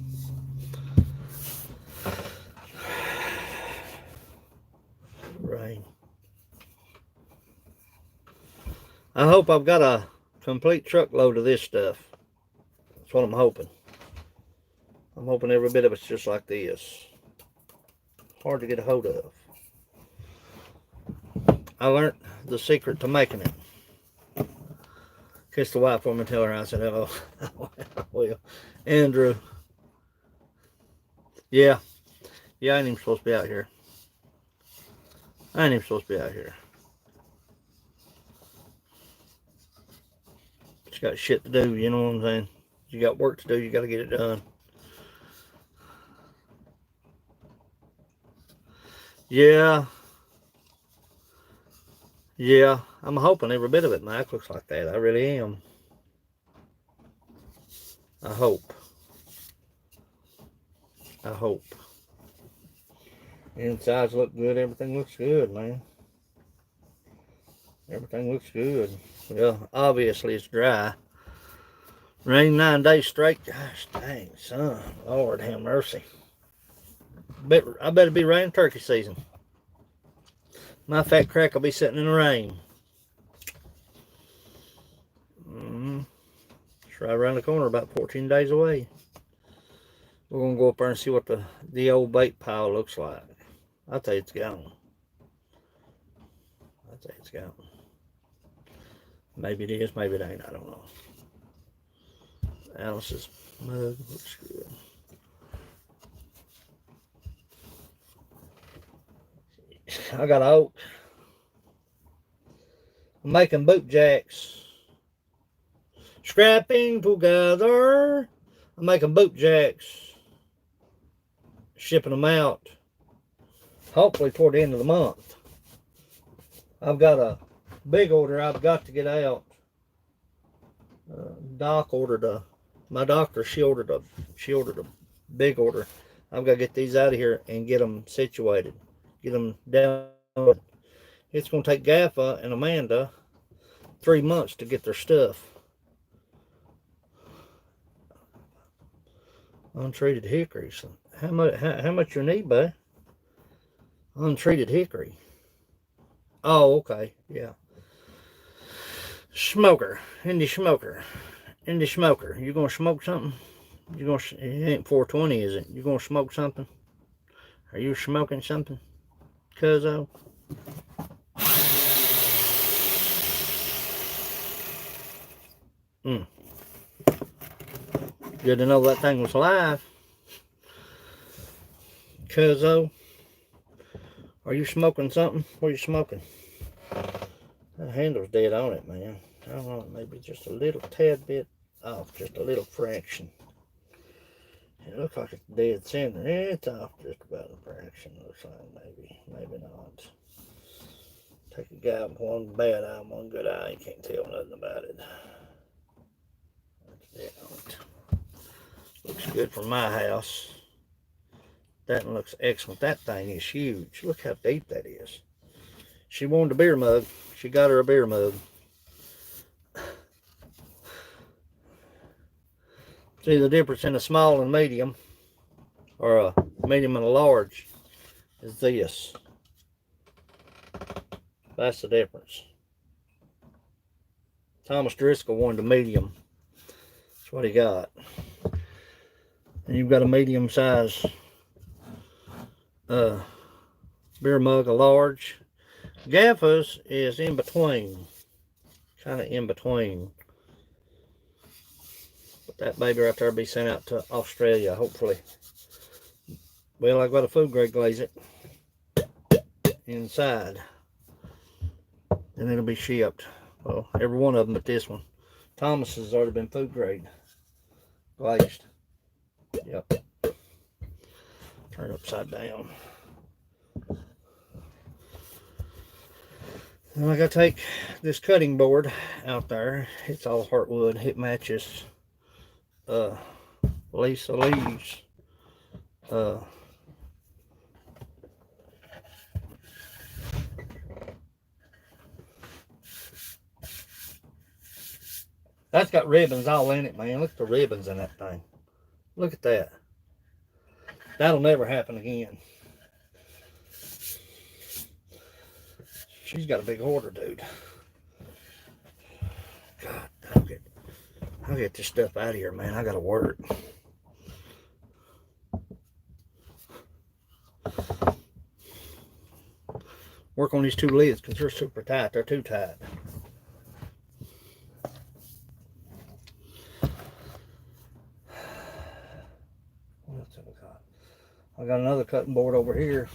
Rain. I hope I've got a complete truckload of this stuff. That's what I'm hoping. I'm hoping every bit of it's just like this. Hard to get a hold of. I learned the secret to making it. Kissed the wife for me and tell her I said hello. Well, Andrew. Yeah. Yeah, I ain't even supposed to be out here. I ain't even supposed to be out here. But you got shit to do, you know what I'm saying? You got work to do, you got to get it done. Yeah. Yeah, I'm hoping every bit of it, Mike, looks like that. I really am. I hope. I hope. Insides look good. Everything looks good, man. Everything looks good. Well, obviously it's dry. Rain 9 days straight. Gosh dang, son. Lord have mercy. I bet it'll be rain turkey season. My fat crack will be sitting in the rain. It's right around the corner, about 14 days away. We're going to go up there and see what the old bait pile looks like. I'll tell you it's gone. I'll tell you it's gone. Maybe it is, maybe it ain't, I don't know. Alice's mug looks good. I got oak. I'm making boot jacks. Scrapping together. I'm making boot jacks. Shipping them out. Hopefully toward the end of the month. I've got a big order I've got to get out. Doc ordered my doctor, she ordered a big order. I've got to get these out of here and get them situated. Get them down. It's going to take Gaffa and Amanda 3 months to get their stuff. Untreated hickory. So how much you need, bud? Untreated hickory. Oh, okay. Yeah. Smoker. Indie smoker. Indie smoker. You gonna smoke something? You gonna? It ain't 420, is it? You gonna smoke something? Are you smoking something, cuzzo? Good to know that thing was live. Cuzzo. Are you smoking something? What are you smoking? That handle's dead on it, man. I don't know, maybe just a little tad bit off, just a little fraction. It looks like it's dead center. It's off just about a fraction, looks like, maybe not. Take a guy with one bad eye and one good eye, you can't tell nothing about it. That's dead on it. Looks good for my house. That one looks excellent. That thing is huge. Look how deep that is. She wanted a beer mug. She got her a beer mug. See, the difference in a small and medium, or a medium and a large, is this. That's the difference. Thomas Driscoll wanted a medium. That's what he got. And you've got a medium size beer mug, a large. Gaffa's is in between. Kind of in between. But that baby right there will be sent out to Australia, hopefully. Well, I've got a food grade glaze it inside. And it'll be shipped. Well, every one of them but this one. Thomas has already been food grade glazed. Yep. Turn it upside down. And I gotta take this cutting board out there. It's all heartwood. It matches Lisa Lee's that's got ribbons all in it, man. Look at the ribbons in that thing. Look at that. That'll never happen again. She's got a big order, dude. God, I'll get this stuff out of here, man. I gotta work. Work on these two lids because they're super tight. They're too tight. What else have I got? I got another cutting board over here.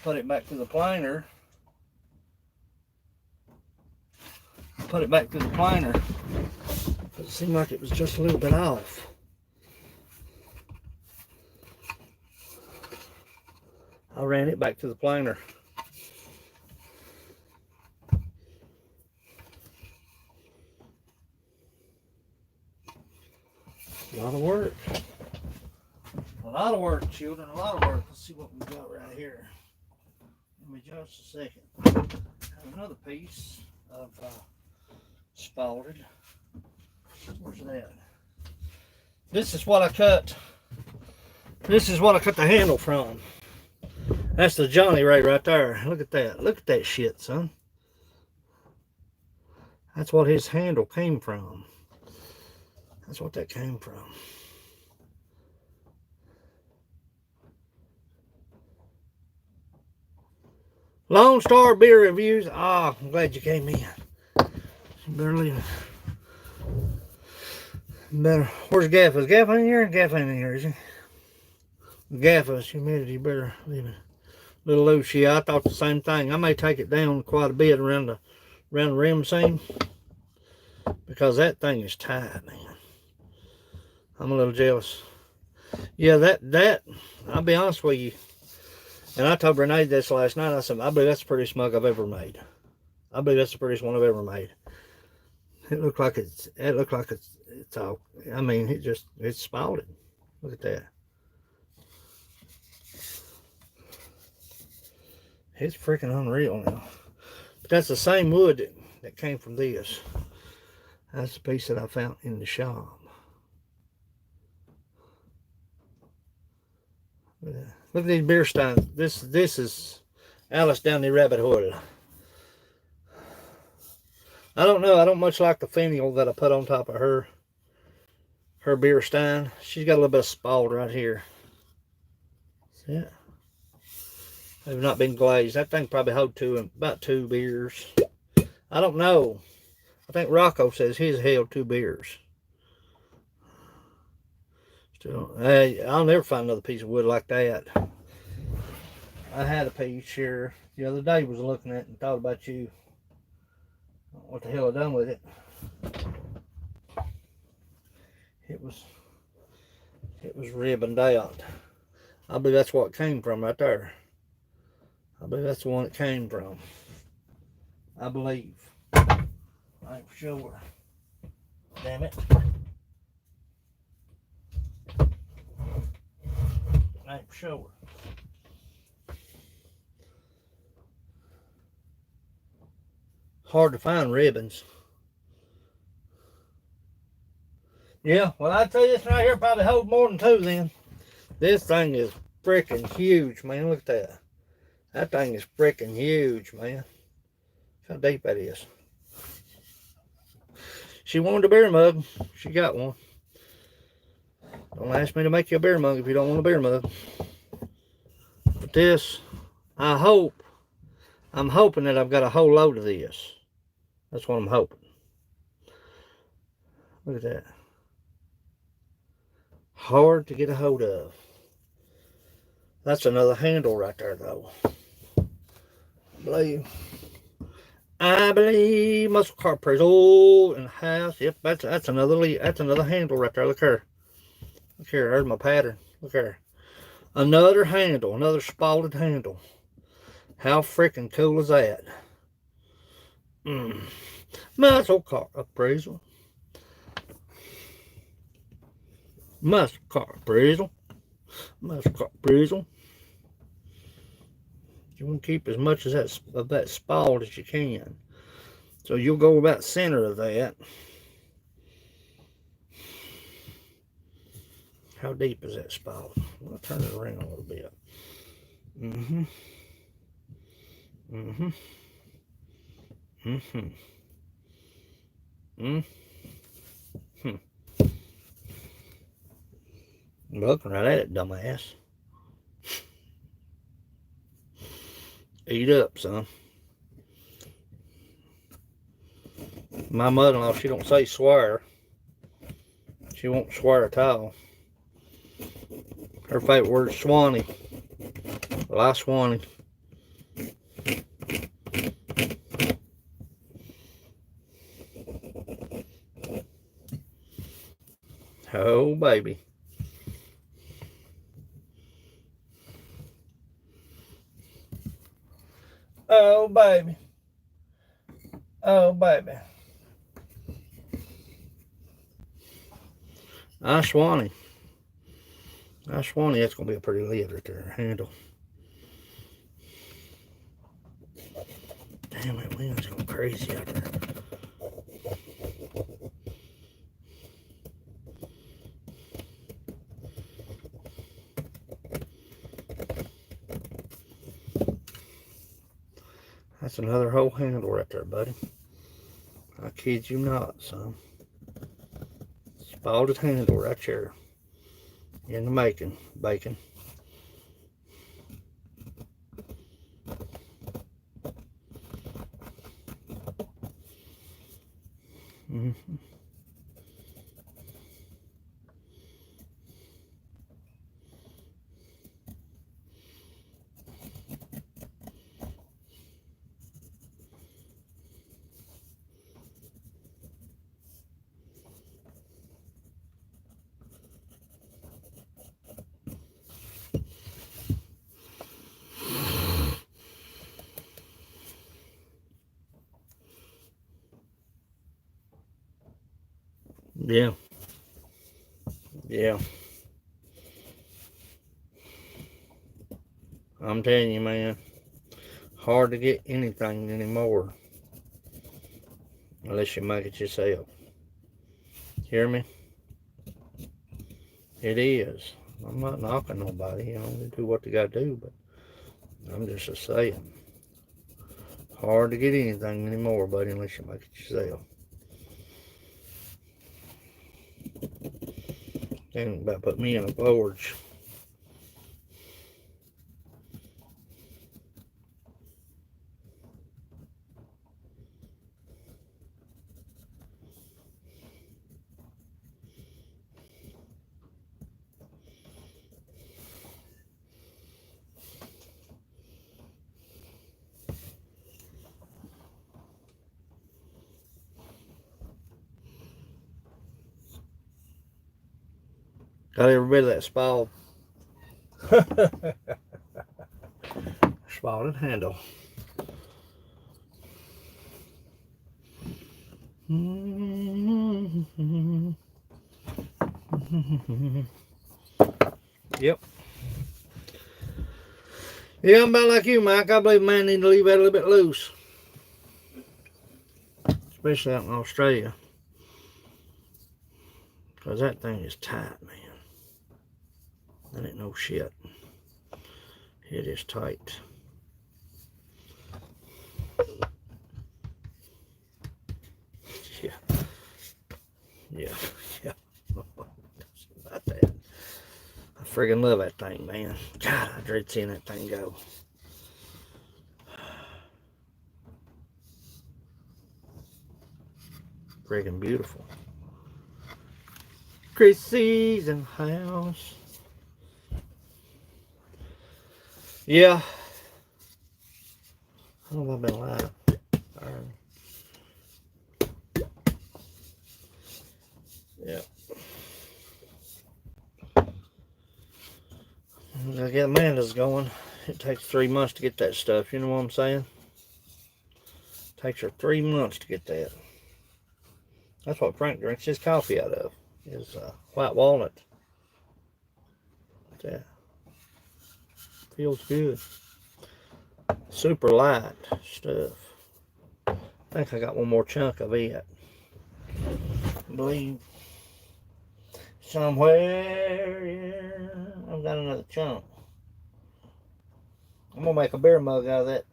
Put it back to the planer. Put it back to the planer. It seemed like it was just a little bit off. I ran it back to the planer. A lot of work. A lot of work, children. A lot of work. Let's see what we got right here. Give me just a second. Have another piece of spalted. Where's that? This is what I cut. This is what I cut the handle from. That's the Johnny Ray right there. Look at that. Look at that shit, son. That's what his handle came from. That's what that came from. Lone Star Beer Reviews. Ah, I'm glad you came in. You better leave it. Better. Where's Gaffa? Is Gaffa in here? Gaffa ain't in here, is he? Gaffa's humidity. Better leave it a little loose. Yeah, I thought the same thing. I may take it down quite a bit around the rim seam, because that thing is tight, man. I'm a little jealous. Yeah, that I'll be honest with you. And I told Renee this last night. I said, I believe that's the prettiest mug I've ever made. I believe that's the prettiest one I've ever made. It looked like it's all, I mean, it's spouted. Look at that. It's freaking unreal now. But that's the same wood that came from this. That's the piece that I found in the shop. Look at these beer steins. This is Alice down the rabbit hole. I don't know. I don't much like the finial that I put on top of her beer stein. She's got a little bit of spalled right here. See it? They've not been glazed. That thing probably hold about 2 beers. I don't know. I think Rocco says his held 2 beers. Still, I'll never find another piece of wood like that. I had a piece here the other day, was looking at it and thought about you. What the hell I done with it? It was ribboned out. I believe that's what it came from right there. I believe that's the one it came from. I believe. I ain't for sure. Damn it. I ain't for sure. Hard to find ribbons. Yeah, well, I tell you, this right here probably holds more than 2 then. This thing is freaking huge, man. Look at that. That thing is freaking huge, man. Look how deep that is. She wanted a beer mug. She got one. Don't ask me to make you a beer mug if you don't want a beer mug. But this, I'm hoping that I've got a whole load of this. That's what I'm hoping. Look at that. Hard to get a hold of. That's another handle right there, though. I believe muscle car appraisal in the house. Yep, that's another handle right there. Look here. Look here. There's my pattern. Look here. Another handle. Another spalted handle. How freaking cool is that? Muscle car appraisal. Muscle car appraisal. Muscle car appraisal. You want to keep as much of that spalled as you can. So you'll go about center of that. How deep is that spalled? I'll turn it around a little bit. Looking right at it, dumbass. Eat up, son. My mother-in-law, she don't say swear. She won't swear at all. Her favorite word is Swanee. Well, I Swanee. Oh, baby. Oh, baby. Oh, baby. I Swanee. That's going to be a pretty lid right there. Handle. Damn, that wind's going crazy out there. That's another whole handle right there, buddy. I kid you not, son. Spalded handle right there. In the making, bacon. Mm-hmm. Yeah. Yeah. I'm telling you, man. Hard to get anything anymore. Unless you make it yourself. Hear me? It is. I'm not knocking nobody. You know, they do what they got to do, but I'm just a saying. Hard to get anything anymore, buddy, unless you make it yourself. Ain't about put me in a gorge. Got every bit of that spall. Spalded handle. Yep. Yeah, I'm about like you, Mike. I believe man need to leave that a little bit loose. Especially out in Australia. Because that thing is tight, man. That ain't no shit. It is tight. Yeah. Yeah. Yeah. About that. I friggin' love that thing, man. God, I dread seeing that thing go. Friggin' beautiful. Chrissy's in the house. Yeah. I don't know if I've been live. Yeah. I get Amanda's going. It takes 3 months to get that stuff. You know what I'm saying? It takes her 3 months to get that. That's what Frank drinks his coffee out of. Is white walnut. Yeah. Feels good. Super light stuff. I think I got one more chunk of it. I believe somewhere, yeah, I've got another chunk. I'm gonna make a beer mug out of that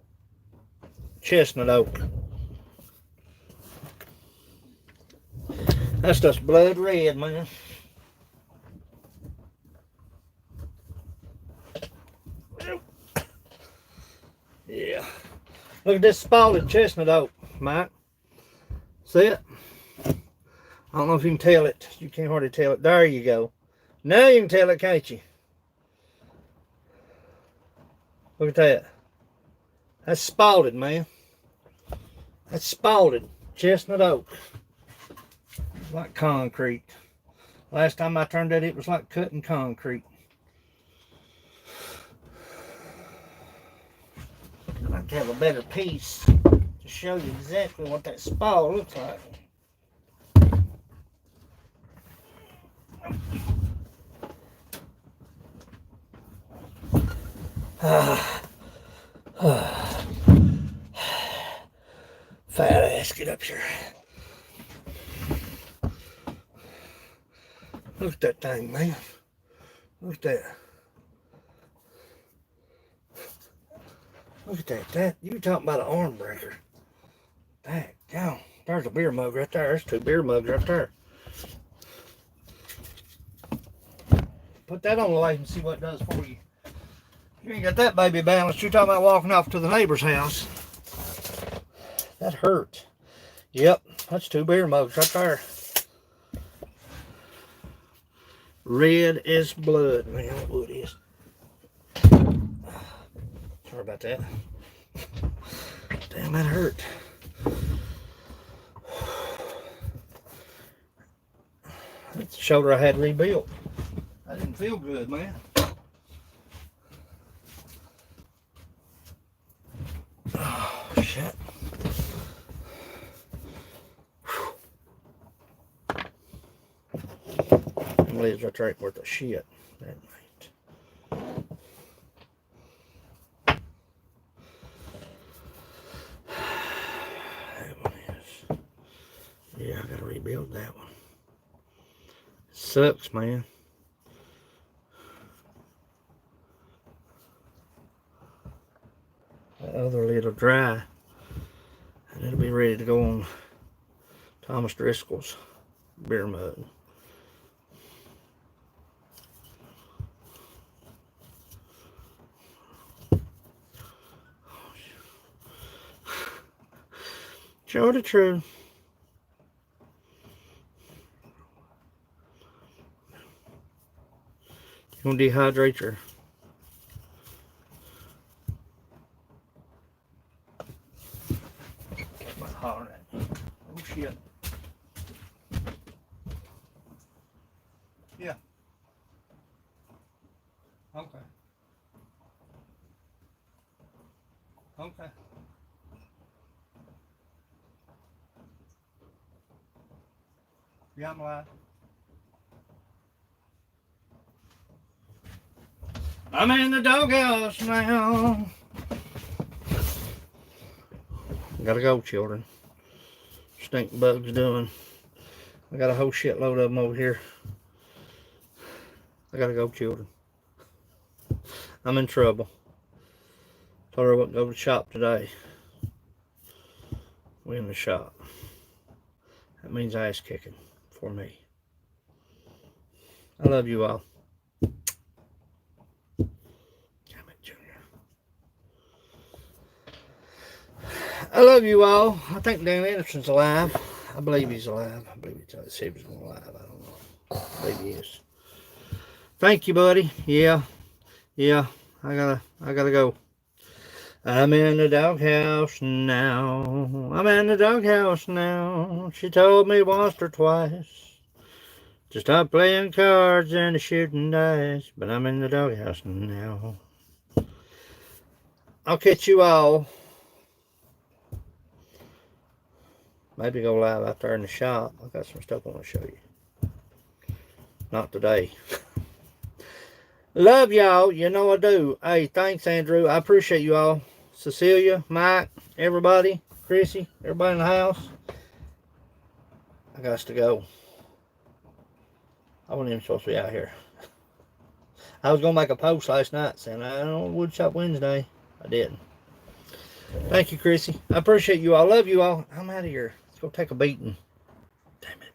chestnut oak. That's just blood red, man. Yeah. Look at this spalted chestnut oak, Mike. See it? I don't know if you can tell it. You can't hardly tell it. There you go. Now you can tell it, can't you? Look at that. That's spalted, man. That's spalted chestnut oak. Like concrete. Last time I turned it, it was like cutting concrete. I'd like to have a better piece to show you exactly what that spall looks like. Fat ass, get up here. Look at that thing, man. Look at that. Look at that. You talking about an arm breaker. Damn. There's a beer mug right there. There's 2 beer mugs right there. Put that on the light and see what it does for you. You ain't got that baby balanced. You're talking about walking off to the neighbor's house. That hurt. Yep, that's 2 beer mugs right there. Red as blood. Man, that wood is. Sorry about that. Damn, that hurt. That's the shoulder I had rebuilt. I didn't feel good, man. Oh, shit. Them leaves right there ain't worth a shit. That ain't. That one is. Yeah, I gotta rebuild that one. Sucks, man. That other little dry, and it'll be ready to go on Thomas Driscoll's beer mug. Show the truth. You want to dehydrate your oh shit. Yeah. Okay. Okay. Yeah, I'm live. I'm in the doghouse now. Gotta go, children. Stink bugs doing. I got a whole shitload of them over here. I gotta go, children. I'm in trouble. Told her I wouldn't go to the shop today. We're in the shop. That means ass kicking for me. I love you all. Damn it, Junior. I love you all. I think Dan Anderson's alive. I believe he's alive. I believe he said he was alive. I don't know. I believe he is. Thank you, buddy. Yeah. I gotta go. I'm in the doghouse now. I'm in the doghouse now. She told me once or twice to stop playing cards and shooting dice. But I'm in the doghouse now. I'll catch you all. Maybe go live out there in the shop. I got some stuff I want to show you. Not today. Love y'all. You know I do. Hey, thanks, Andrew. I appreciate you all. Cecilia, Mike, everybody, Chrissy, everybody in the house. I got to go. I wasn't even supposed to be out here. I was going to make a post last night saying I don't know Woodshop Wednesday. I didn't. Thank you, Chrissy. I appreciate you all. Love you all. I'm out of here. Let's go take a beating. Damn it.